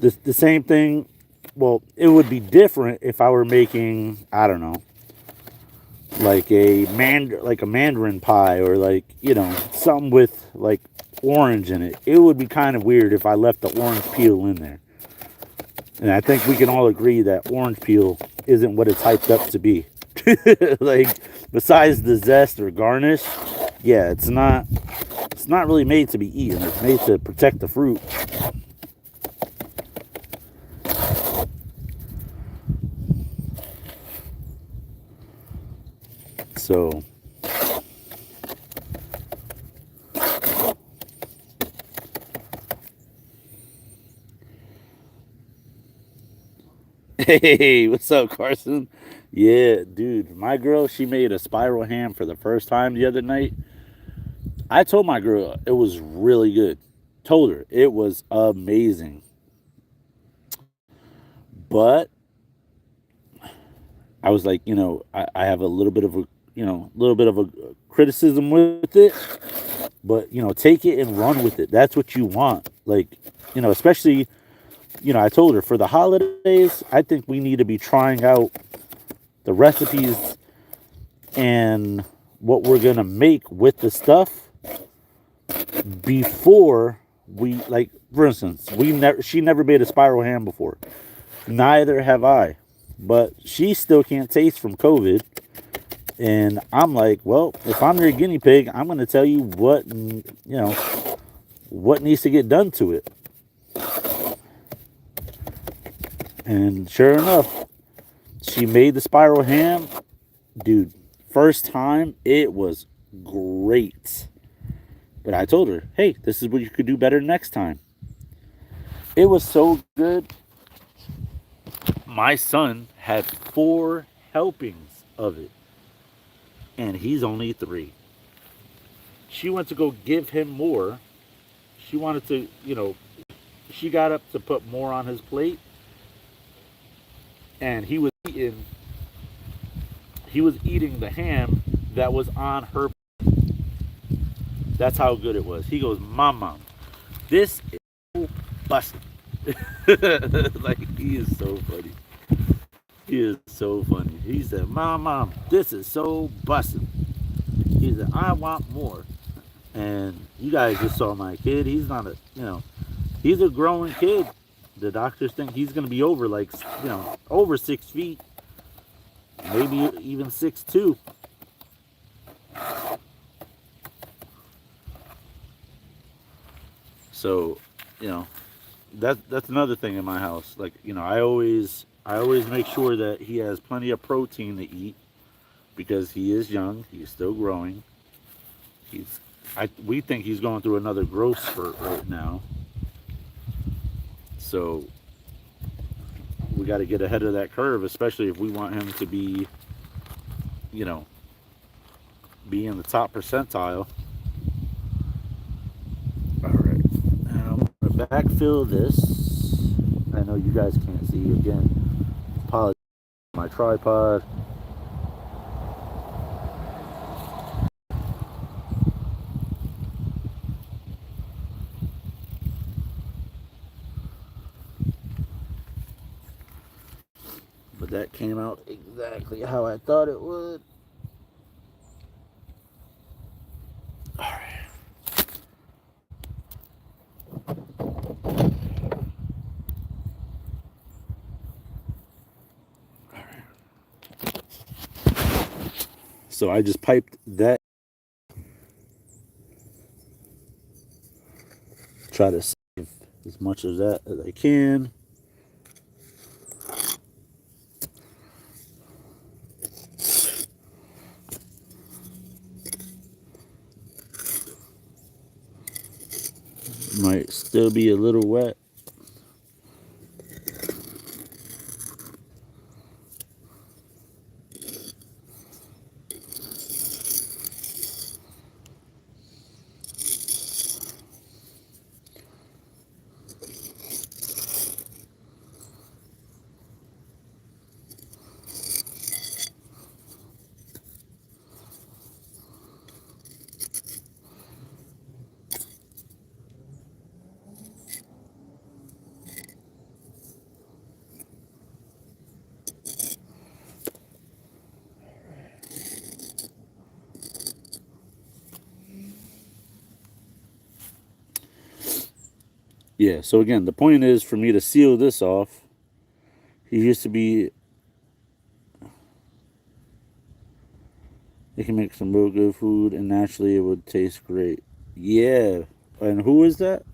the same thing, well, it would be different if I were making, I don't know, like a mandarin pie or like, something with like orange in it. It would be kind of weird if I left the orange peel in there. And I think we can all agree that orange peel isn't what it's hyped up to be. Like, besides the zest or garnish, yeah, it's not really made to be eaten. It's made to protect the fruit. So hey, what's up, Carson? Yeah, dude, my girl, she made a spiral ham for the first time the other night. I told my girl it was really good. Told her it was amazing. But I was like, I have a little bit of a criticism with it. But, take it and run with it. That's what you want. Like, especially, I told her for the holidays, I think we need to be trying out the recipes and what we're going to make with the stuff before we, like, for instance, she never made a spiral ham before. Neither have I. But she still can't taste from COVID. And I'm like, well, if I'm your guinea pig, I'm going to tell you what needs to get done to it. And sure enough, she made the spiral ham. Dude, first time, it was great. But I told her, hey, this is what you could do better next time. It was so good. My son had 4 helpings of it, and he's only 3. She went to go give him more. She wanted to, she got up to put more on his plate, and he was eating the ham that was on her. That's how good it was. He goes, Mom, this is so busted. Like, he is so funny. He is so funny. He said, Mom, this is so busted. He said, I want more. And you guys just saw my kid. He's not he's a growing kid. The doctors think he's going to be over over 6 feet, maybe even 6'2". So, that's another thing in my house. Like, I always make sure that he has plenty of protein to eat because he is young. He is still growing. We think he's going through another growth spurt right now. So we got to get ahead of that curve, especially if we want him to be in the top percentile. All right, now I'm gonna backfill this. I know you guys can't see again. Apologize for my tripod. But that came out exactly how I thought it would. All right. So I just piped that. Try to save as much of that as I can. Might still be a little wet. Yeah, so again, the point is for me to seal this off. He used to be. They can make some real good food, and naturally it would taste great. Yeah, and who is that?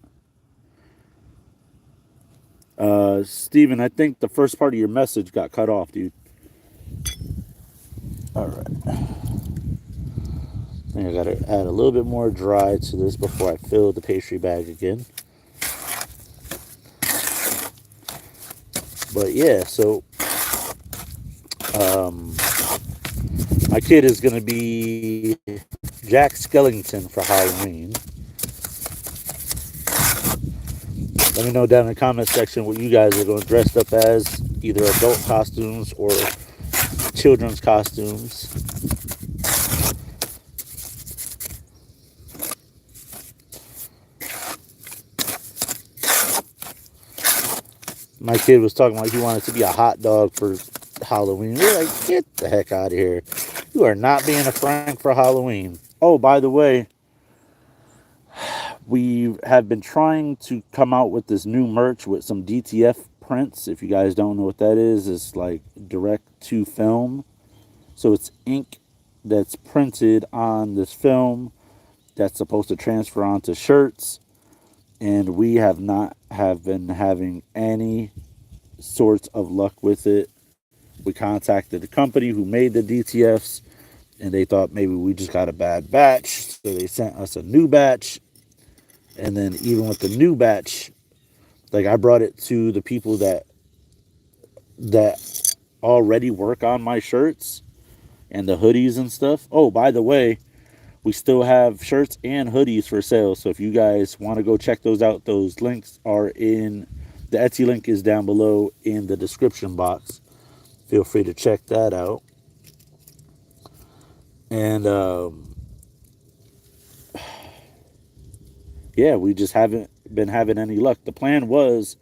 Steven, I think the first part of your message got cut off, dude. All right. I think I gotta add a little bit more dry to this before I fill the pastry bag again. But yeah, so my kid is gonna be Jack Skellington for Halloween. Let me know down in the comment section what you guys are going to dress up as, either adult costumes or children's costumes. My kid was talking about he wanted to be a hot dog for Halloween. We're like, get the heck out of here. You are not being a Frank for Halloween. Oh, by the way, we have been trying to come out with this new merch with some DTF prints. If you guys don't know what that is, it's like direct to film. So it's ink that's printed on this film that's supposed to transfer onto shirts. And we have not have been having any sorts of luck with it. We contacted the company who made the DTFs, and they thought maybe we just got a bad batch, so they sent us a new batch. And then even with the new batch, like I brought it to the people that already work on my shirts and the hoodies and stuff. Oh, by the way, we still have shirts and hoodies for sale. So if you guys want to go check those out, those links are in the Etsy link is down below in the description box. Feel free to check that out. And yeah, we just haven't been having any luck. The plan was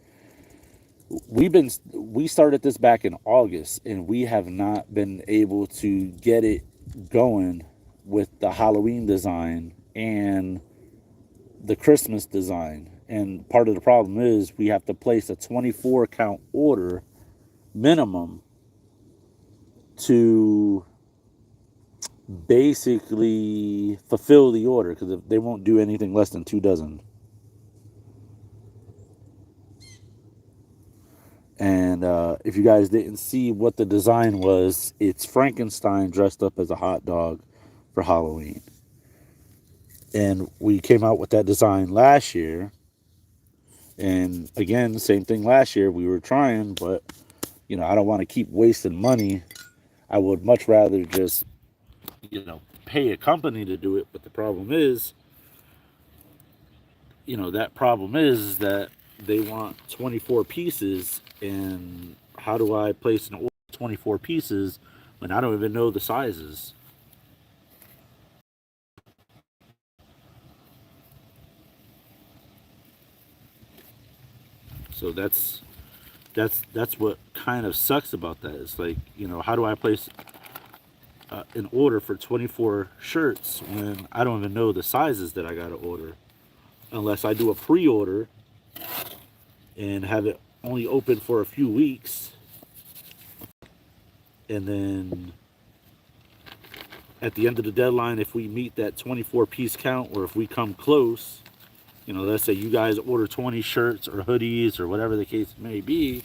we started this back in August, and we have not been able to get it going with the Halloween design and the Christmas design. And part of the problem is we have to place a 24 count order minimum to basically fulfill the order, because they won't do anything less than 2 dozen. And if you guys didn't see what the design was, it's Frankenstein dressed up as a hot dog for Halloween. And we came out with that design last year. And again, same thing last year. We were trying, but I don't want to keep wasting money. I would much rather just, pay a company to do it. But the problem is, that problem is that they want 24 pieces. And how do I place an order of 24 pieces when I don't even know the sizes? So that's what kind of sucks about that. It's like, how do I place an order for 24 shirts when I don't even know the sizes that I got to order, unless I do a pre-order and have it only open for a few weeks, and then at the end of the deadline, if we meet that 24 piece count, or if we come close, let's say you guys order 20 shirts or hoodies or whatever the case may be,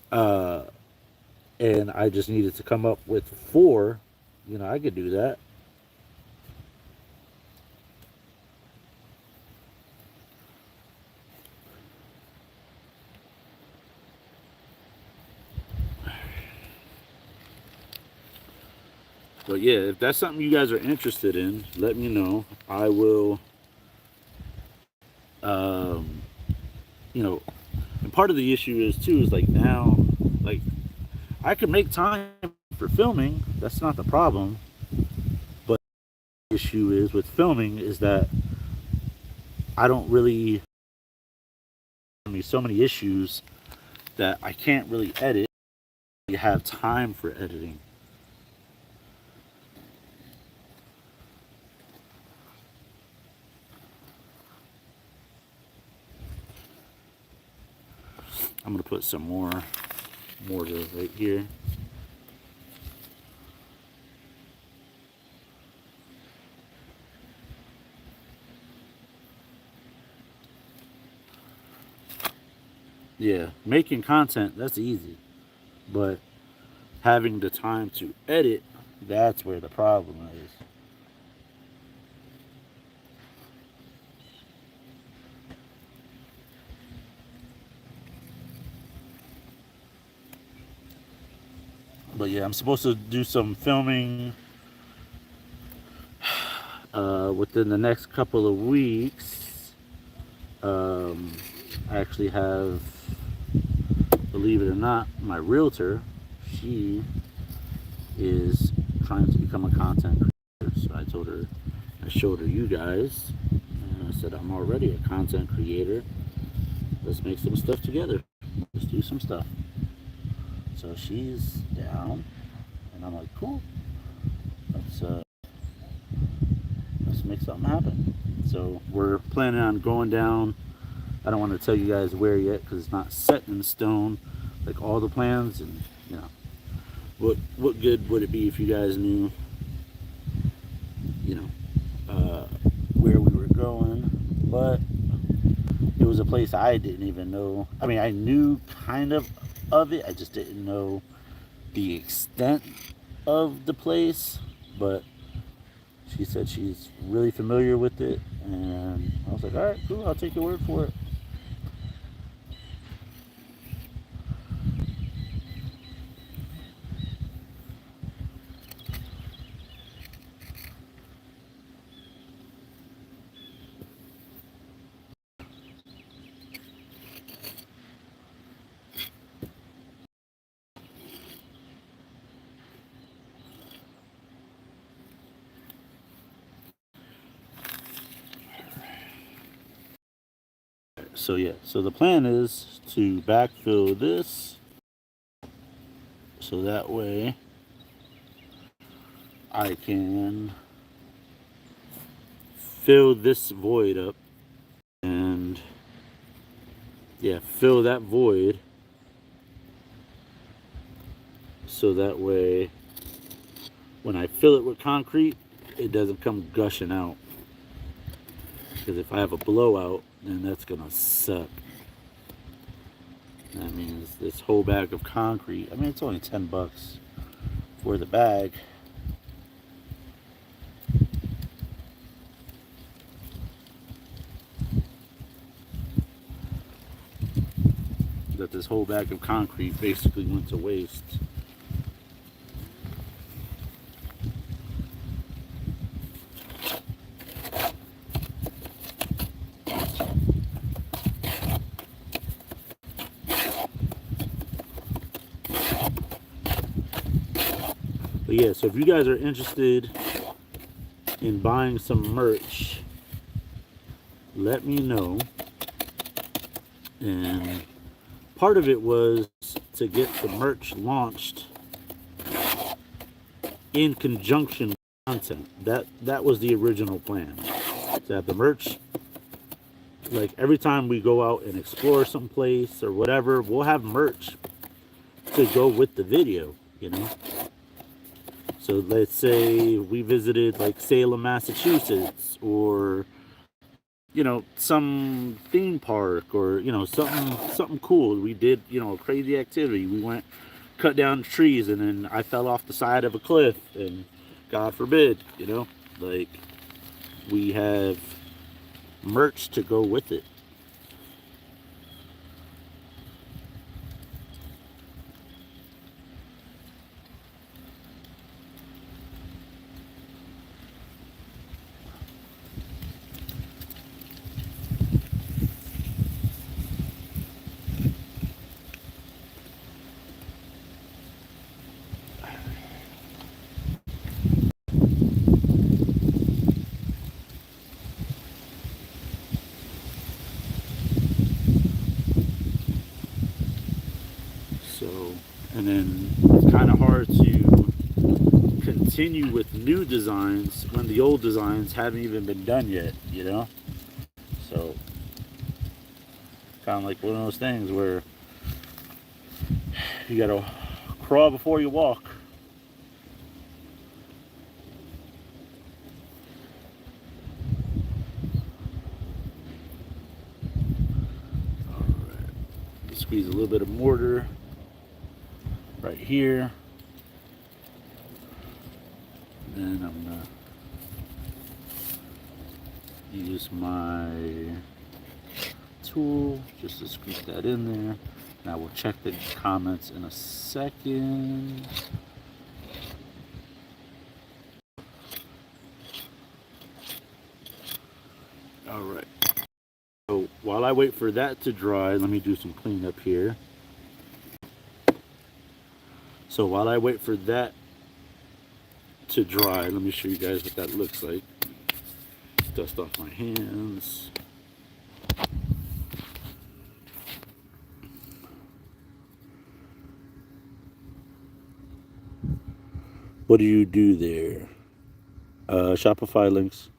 and I just needed to come up with 4, I could do that. But yeah, if that's something you guys are interested in, let me know. I will, um, and part of the issue is too, is like now, like I can make time for filming. That's not the problem. But the issue is with filming is that I don't really so many issues that I can't really edit. You have time for editing. I'm gonna put some more mortar right here. Yeah, making content, that's easy. But having the time to edit, that's where the problem is. But yeah, I'm supposed to do some filming within the next couple of weeks. I actually have, believe it or not, my realtor, she is trying to become a content creator. So I showed her you guys, and I said, I'm already a content creator. Let's make some stuff together. Let's do some stuff. So she's down, and I'm like, cool. Let's let's make something happen. So we're planning on going down. I don't want to tell you guys where yet because it's not set in stone, like all the plans. And what good would it be if you guys knew, where we were going? But it was a place I didn't even know. I mean, I knew kind of it. I just didn't know the extent of the place. but she said she's really familiar with it, and I was like, all right, cool, I'll take your word for it. So yeah, so the plan is to backfill this, so that way I can fill this void up, and yeah, fill that void, so that way when I fill it with concrete, it doesn't come gushing out. Because if I have a blowout, then that's gonna suck. That means this whole bag of concrete, I mean, it's only $10 for the bag. That this whole bag of concrete basically went to waste. But yeah, so if you guys are interested in buying some merch, let me know. And part of it was to get the merch launched in conjunction with content. That was the original plan. To have the merch, like every time we go out and explore someplace or whatever, we'll have merch to go with the video, you know. So let's say we visited like Salem, Massachusetts, or you know, some theme park, or you know, something cool. We did, you know, a crazy activity. We went cut down trees, and then I fell off the side of a cliff, and God forbid, you know, like we have merch to go with it. So, and then it's kind of hard to continue with new designs when the old designs haven't even been done yet, you know? So, kind of like one of those things where you gotta crawl before you walk. Alright, squeeze a little bit of mortar right here. Then I'm gonna use my tool just to squeeze that in there. Now we'll check the comments in a second. All right. So while I wait for that to dry, let me do some cleanup here. So while I wait for that to dry, let me show you guys what that looks like. Dust off my hands. What do you do there? Shopify links.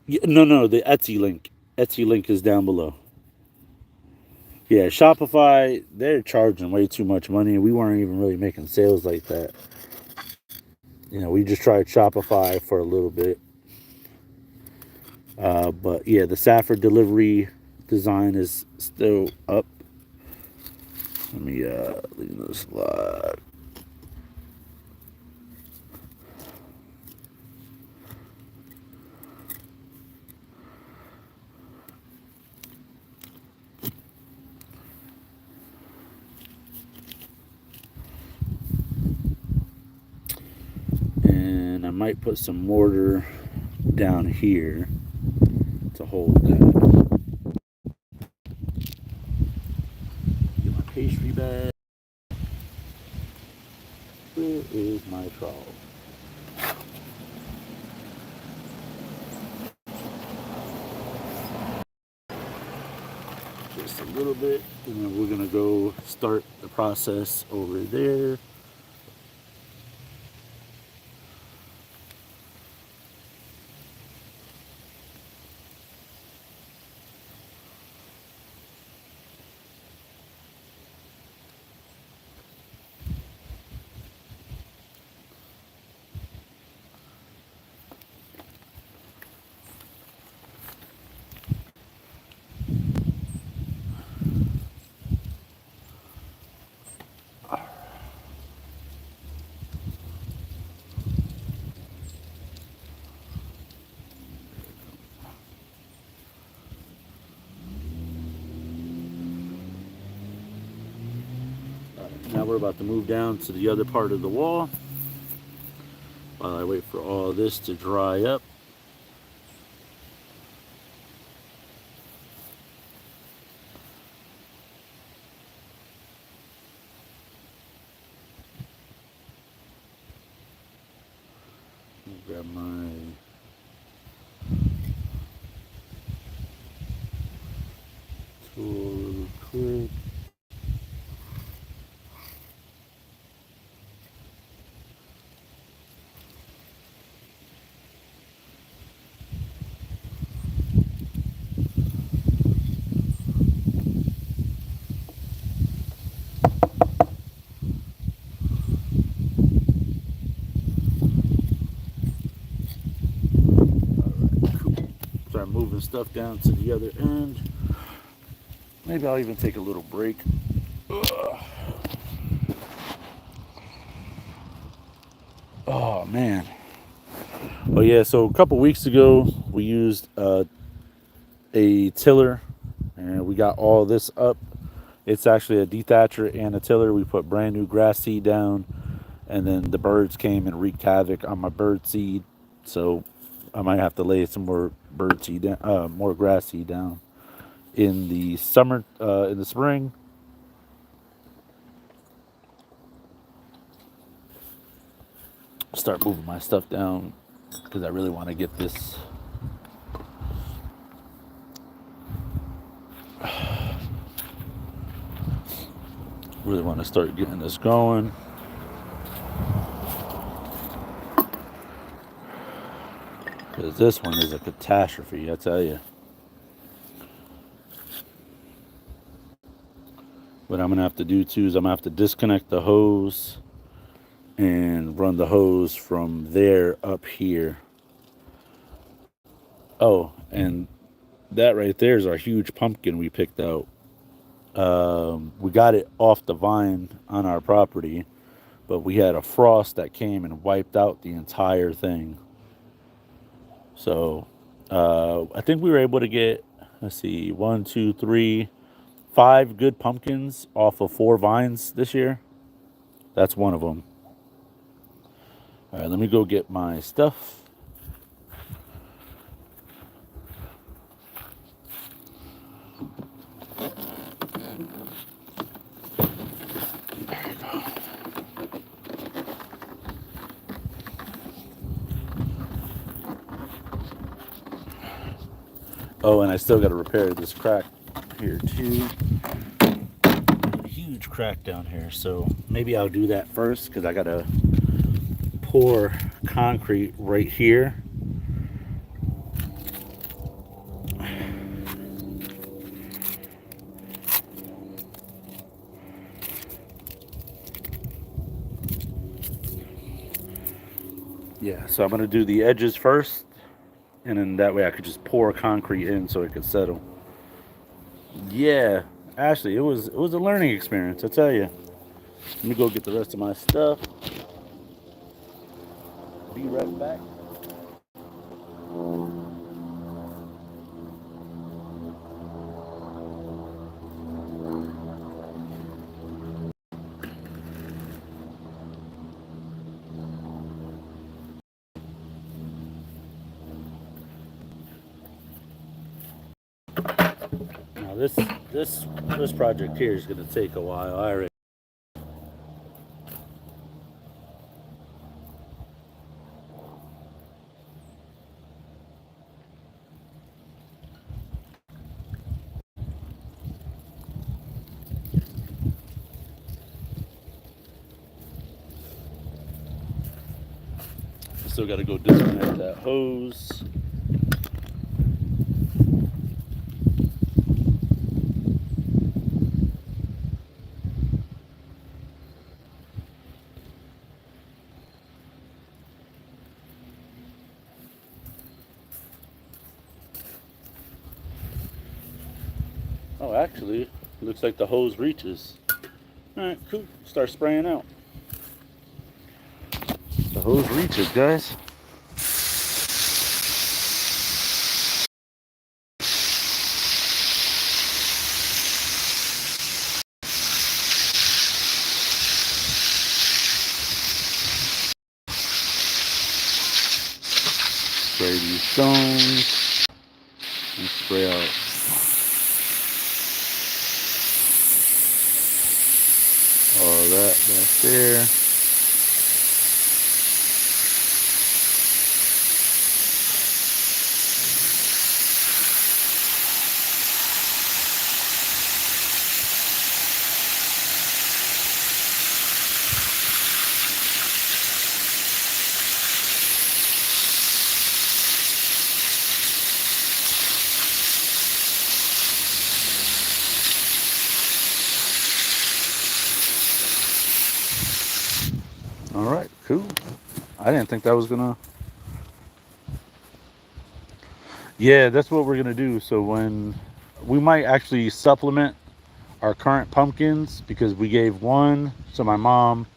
Yeah, no, the Etsy link. Etsy link is down below. Yeah, Shopify, they're charging way too much money. We weren't even really making sales like that. You know, we just tried Shopify for a little bit. But yeah, the Safford delivery design is still up. Let me leave this slide. I might put some mortar down here to hold that. Get my pastry bag. Where is my trowel? Just a little bit, and then we're gonna go start the process over there. Now we're about to move down to the other part of the wall while I wait for all this to dry up. Grab my tool real quick. Start moving stuff down to the other end. Maybe I'll even take a little break. Ugh. Oh man. Well, yeah. So a couple weeks ago, we used a tiller, and we got all this up. It's actually a dethatcher and a tiller. We put brand new grass seed down, and then the birds came and wreaked havoc on my bird seed. So I might have to lay some more bird seed, more grass seed down in the summer, in the spring. Start moving my stuff down because I really want to get this. Really want to start getting this going. Because this one is a catastrophe, I tell you. What I'm going to have to do too is I'm going to have to disconnect the hose and run the hose from there up here. Oh, and that right there is our huge pumpkin we picked out. We got it off the vine on our property, but we had a frost that came and wiped out the entire thing. So I think we were able to get, let's see, 1, 2, 3, 5 good pumpkins off of 4 vines this year. That's one of them. All right, let me go get my stuff. Oh, and I still got to repair this crack here too. Huge crack down here, so maybe I'll do that first because I got to pour concrete right here. Yeah, so I'm going to do the edges first, and then that way I could just pour concrete in so it could settle. Yeah, actually, it was a learning experience, I tell you. Let me go get the rest of my stuff. Be right back. Now this project here is going to take a while. I already. Still got to go disconnect that hose. Oh, actually, looks like the hose reaches. All right, cool. Start spraying out. The hose reaches, guys. Spray these stones and spray out all that back there. All right, cool. I didn't think that was gonna. Yeah, that's what we're gonna do. So when we might actually supplement our current pumpkins because we gave one to my mom,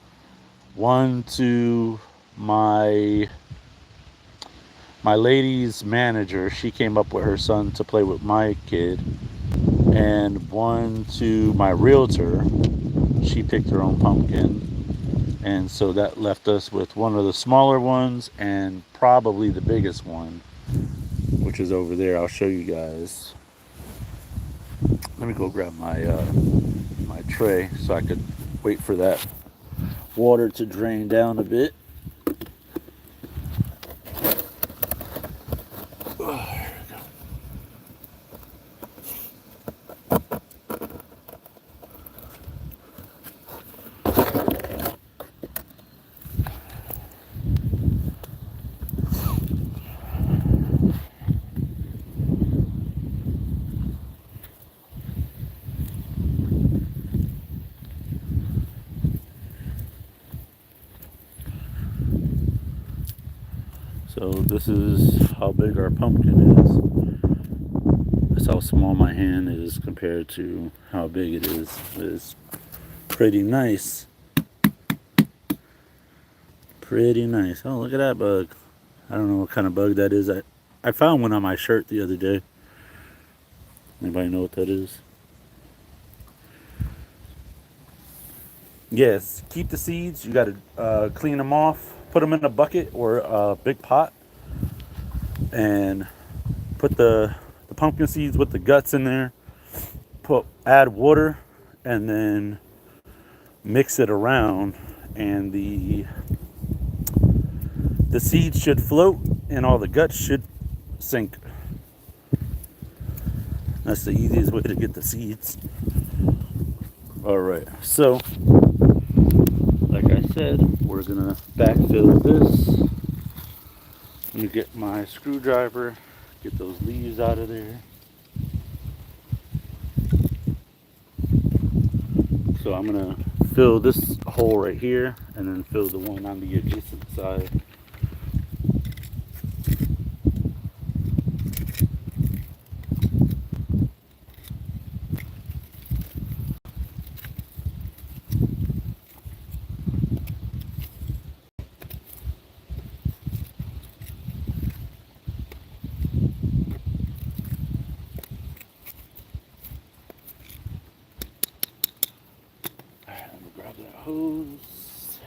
one to my my lady's manager. She came up with her son to play with my kid, and one to my realtor. She picked her own pumpkin. And so that left us with one of the smaller ones and probably the biggest one, which is over there. I'll show you guys. Let me go grab my tray so I could wait for that water to drain down a bit. So this is how big our pumpkin is. That's how small my hand is compared to how big it is. It's pretty nice. Pretty nice. Oh, look at that bug. I don't know what kind of bug that is. I found one on my shirt the other day. Anybody know what that is? Yes, keep the seeds. You got to clean them off, put them in a bucket or a big pot, and put the pumpkin seeds with the guts in there. Add water, and then mix it around, and the seeds should float, and all the guts should sink. That's the easiest way to get the seeds. All right, so like I said, we're gonna backfill this. Let me get my screwdriver, get those leaves out of there. So I'm gonna fill this hole right here and then fill the one on the adjacent side. Alright, let me grab that hose.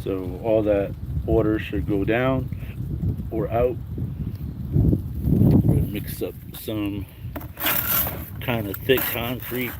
So all that water should go down or out. We're gonna mix up some kind of thick concrete.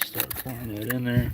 Start pouring that in there.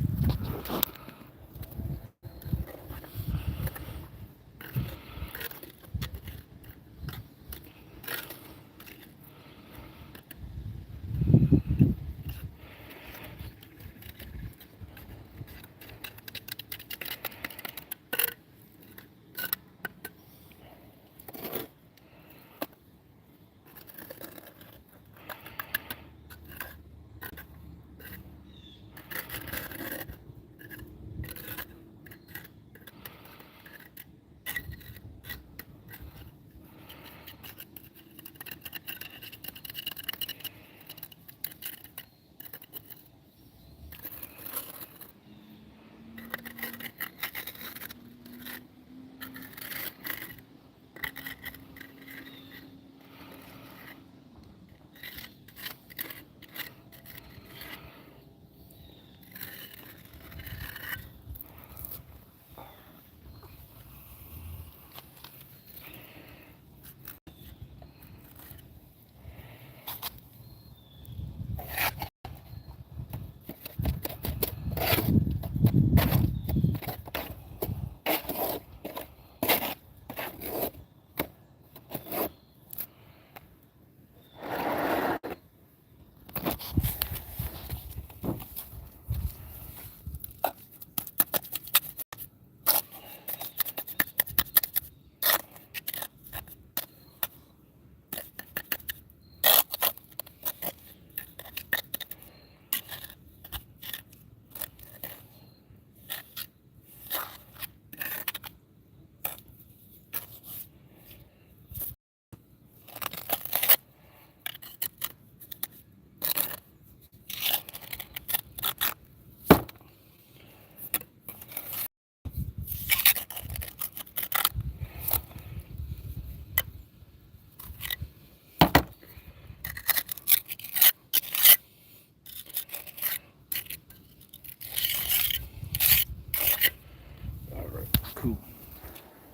Cool.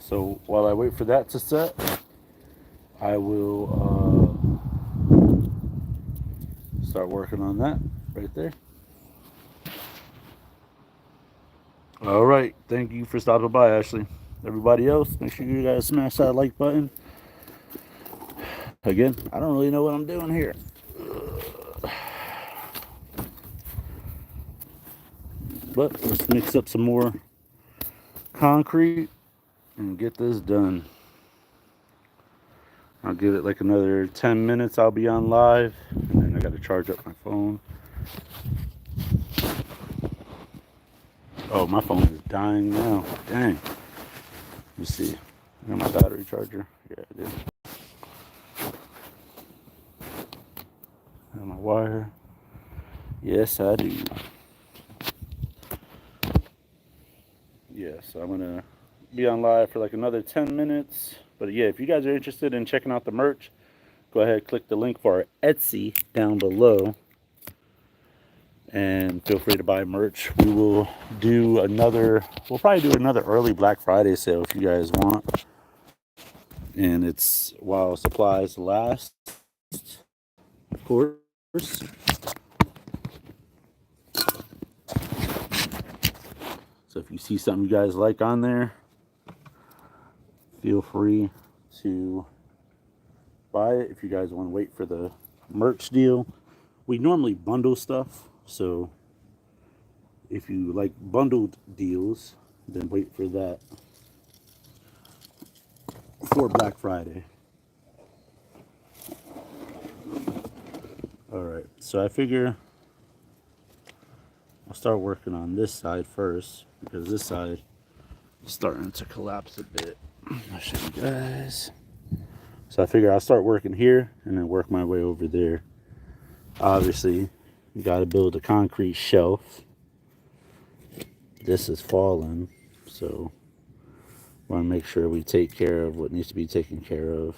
So while I wait for that to set, I will start working on that right there. All right. Thank you for stopping by, Ashley. Everybody else, make sure you guys smash that like button. Again, I don't really know what I'm doing here. But let's mix up some more concrete and get this done. I'll give it like another 10 minutes. I'll be on live, and then I got to charge up my phone. Oh, my phone is dying now. Dang. Let me see. I got my battery charger. Yeah, I did. Got my wire. Yes, I do. Yeah, so I'm gonna be on live for like another 10 minutes. But yeah, if you guys are interested in checking out the merch, go ahead, click the link for our Etsy down below, and feel free to buy merch. We will do another, we'll probably do another early Black Friday sale if you guys want. And it's while supplies last, of course. So if you see something you guys like on there, feel free to by it if you guys want to wait for the merch deal. We normally bundle stuff, so if you like bundled deals, then wait for that for Black Friday. All right, so I figure I'll start working on this side first because this side is starting to collapse a bit. I'll show you guys. So I figure I'll start working here and then work my way over there. Obviously, you got to build a concrete shelf. This is falling, so want to make sure we take care of what needs to be taken care of.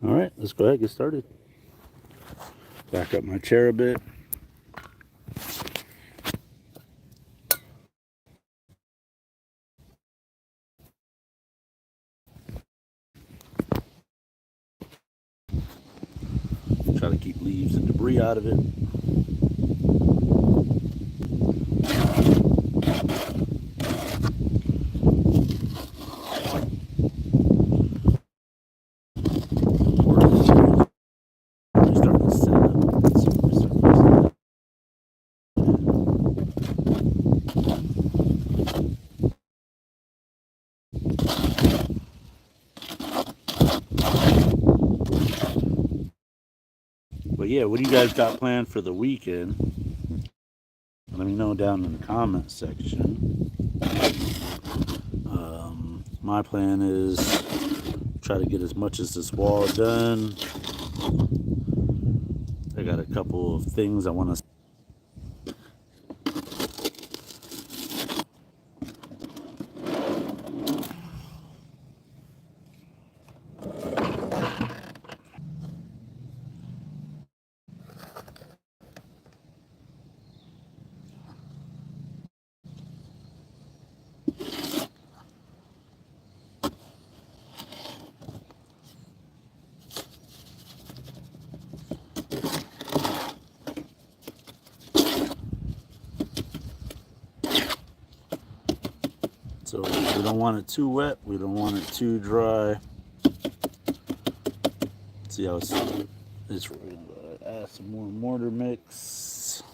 All right, let's go ahead and get started. Back up my chair a bit. Try to keep leaves and debris out of it. But yeah, what do you guys got planned for the weekend? Let me know down in the comment section. My plan is try to get as much as this wall done. I got a couple of things I want to. So we don't want it too wet. We don't want it too dry. See how it's we're gonna add some more mortar mix.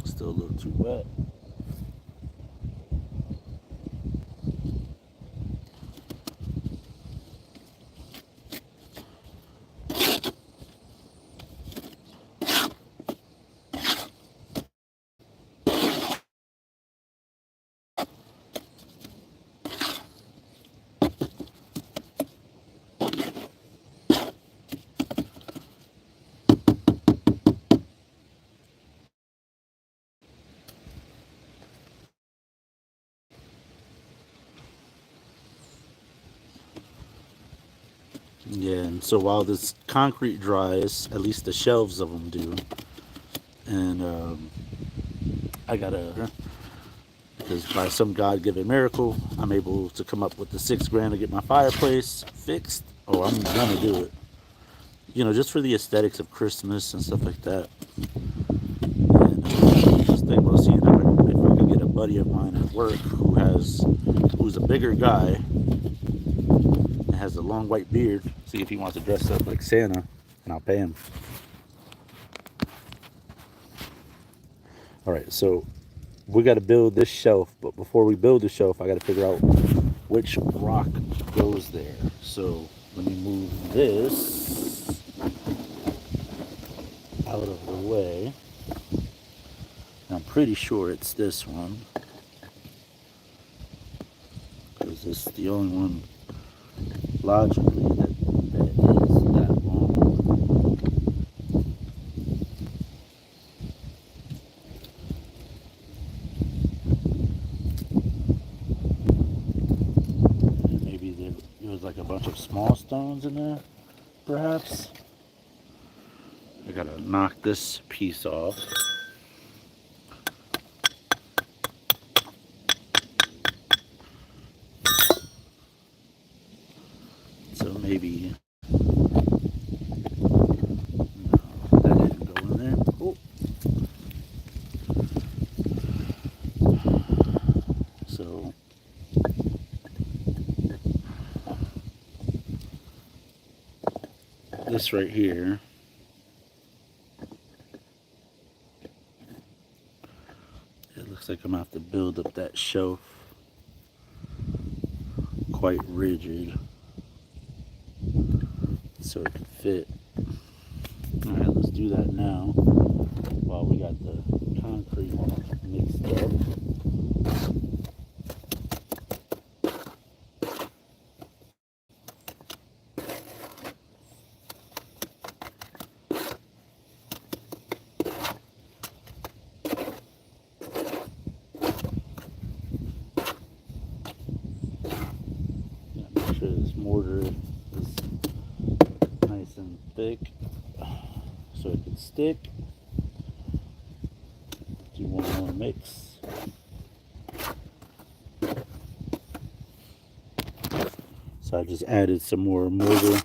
Still a little too wet. Yeah, and so while this concrete dries, at least the shelves of them do. And I gotta, because by some God-given miracle, I'm able to come up with the $6 grand to get my fireplace fixed. Oh, I'm gonna do it. You know, just for the aesthetics of Christmas and stuff like that. And just think about seeing if I could get a buddy of mine at work who's a bigger guy and has a long white beard. See if he wants to dress up like Santa, and I'll pay him. All right, so we got to build this shelf, but before we build the shelf, I got to figure out which rock goes there. So let me move this out of the way. I'm pretty sure it's this one, because it's the only one logically that is that long. stones in there, perhaps. I gotta knock this piece off. So maybe, no, that didn't go in there. Oh. So this right here, it looks like I'm gonna have to build up that shelf quite rigid so it can fit. Alright, let's do that now while we got the concrete mixed up. Make sure this mortar is nice and thick so it can stick. Do one more mix. So I just added some more mortar.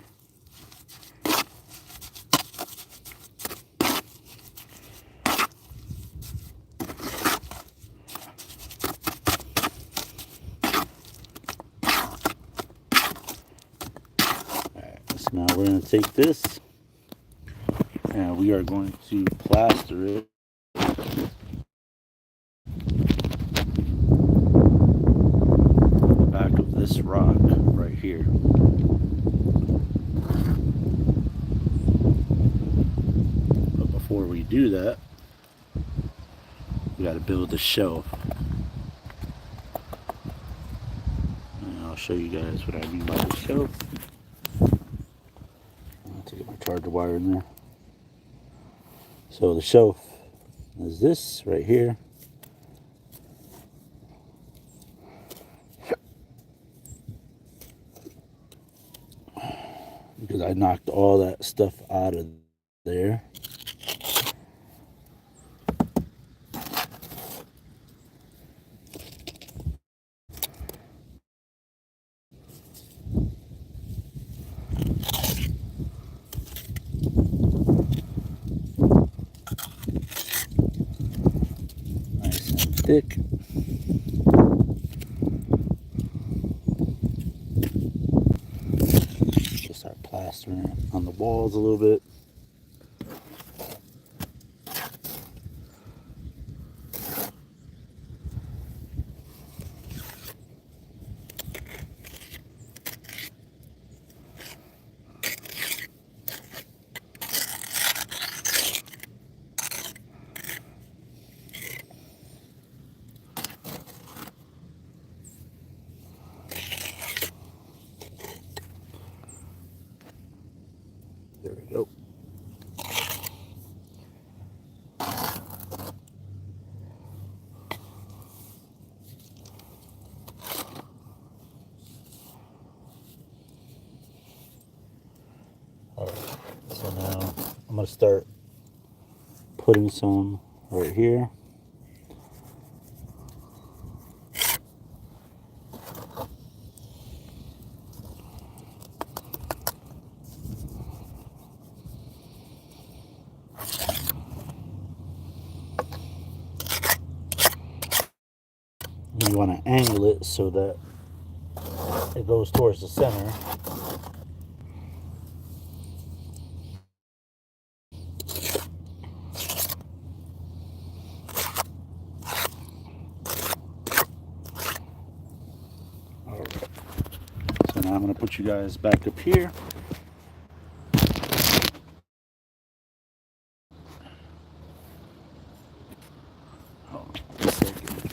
So now we're going to take this and we are going to plaster it on the back of this rock right here. But before we do that, we got to build a shelf. And I'll show you guys what I mean by the shelf. I'll take my charger wire in there. So the shelf is this right here. Because I knocked all that stuff out of there. Nice and thick. Just start plastering it on the walls a little bit. There we go. Alright, so now I'm going to start putting some right here. You want to angle it so that it goes towards the center. Alright, so now I'm going to put you guys back up here. Oh, a second.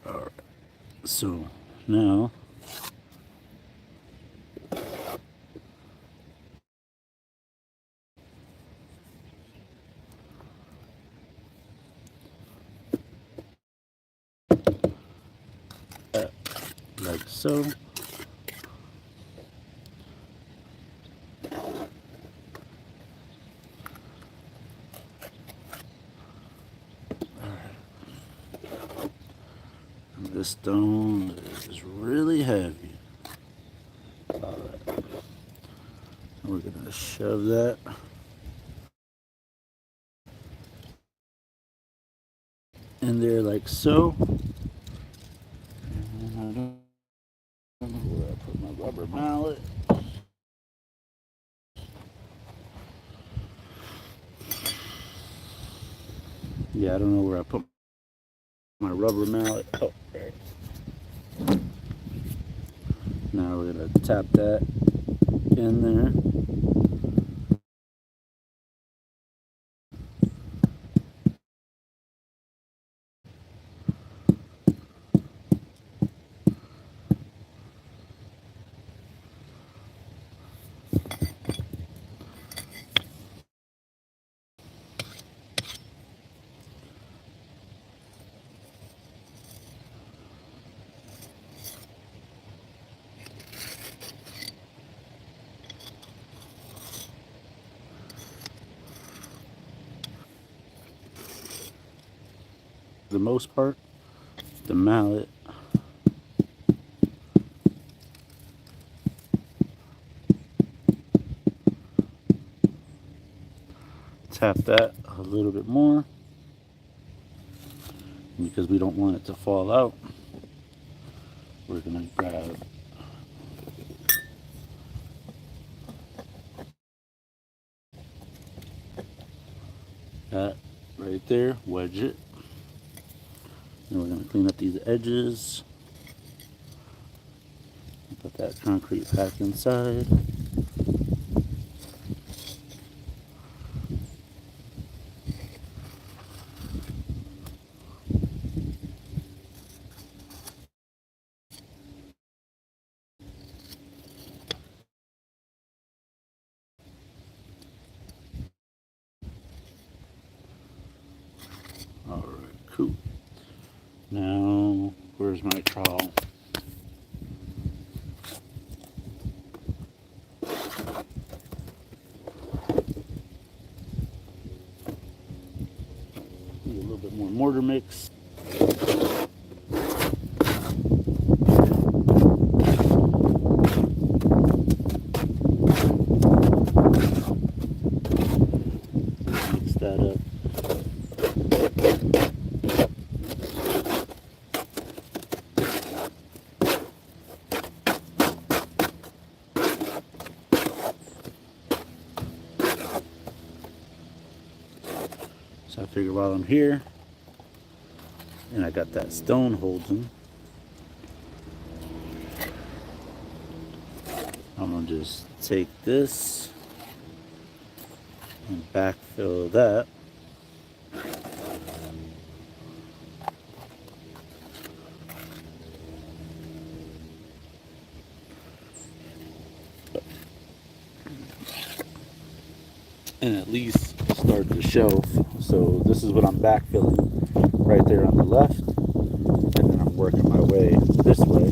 Alright, so now like so. And this stone is really heavy. Alright. We're gonna shove that in there like so. And I don't know where I put my rubber mallet. Yeah, I don't know where I put my rubber mallet. Oh, there. Now we're gonna tap that in there. The most part, the mallet tap that a little bit more because we don't want it to fall out. We're gonna grab that right there, wedge it, and we're gonna clean up these edges. Put that concrete back inside. All right, cool. Now, where's my trowel? Need a little bit more mortar mix. Mix that up. So I figure while I'm here, and I got that stone holding, I'm gonna just take this and backfill that. And at least start the shelf. So this is what I'm backfilling right there on the left, and then I'm working my way this way.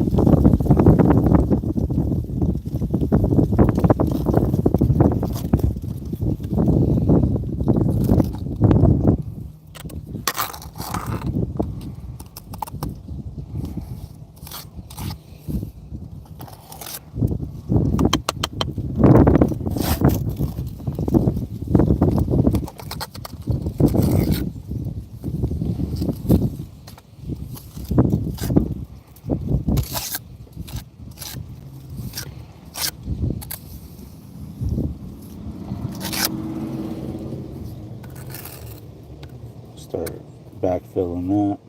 Start backfilling that.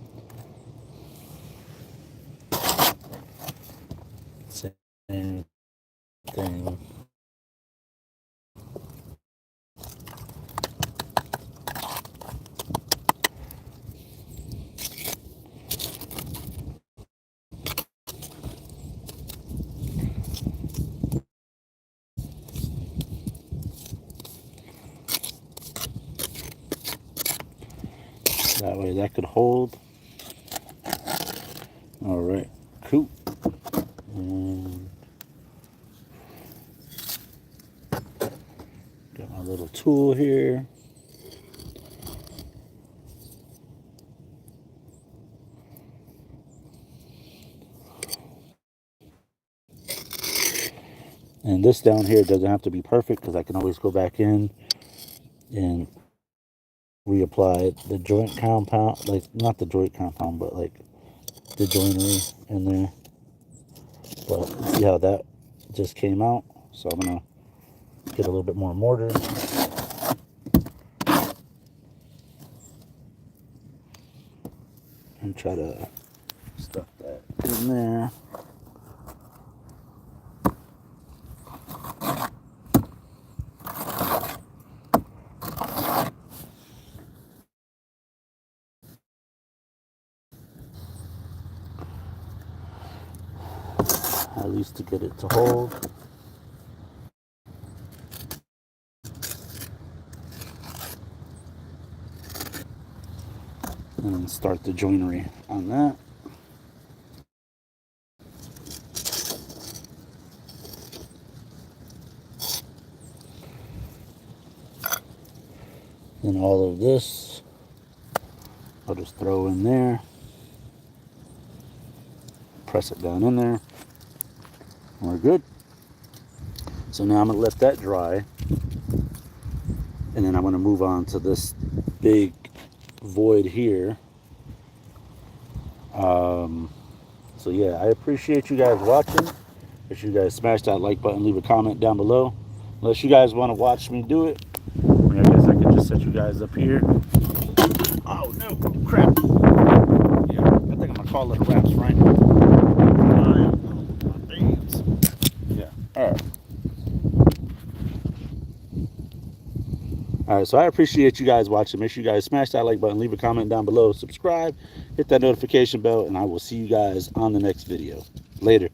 Same thing. That way that could hold. All right, cool. And got my little tool here. And this down here doesn't have to be perfect because I can always go back in and reapply the joint compound, like not the joint compound, but like the joinery in there. But see how that just came out? So I'm gonna get a little bit more mortar. And try to stuff that in there. At least to get it to hold. And then start the joinery on that. Then all of this, I'll just throw in there. Press it down in there. We're good. So now I'm going to let that dry. And then I'm going to move on to this big void here. So yeah, I appreciate you guys watching. If you guys smash that like button, leave a comment down below. Unless you guys want to watch me do it, I guess I can just set you guys up here. Oh no, crap. Yeah, I think I'm going to call it a wraps, right? Yeah, alright. Alright, so I appreciate you guys watching. Make sure you guys smash that like button, leave a comment down below, subscribe, hit that notification bell, and I will see you guys on the next video. Later.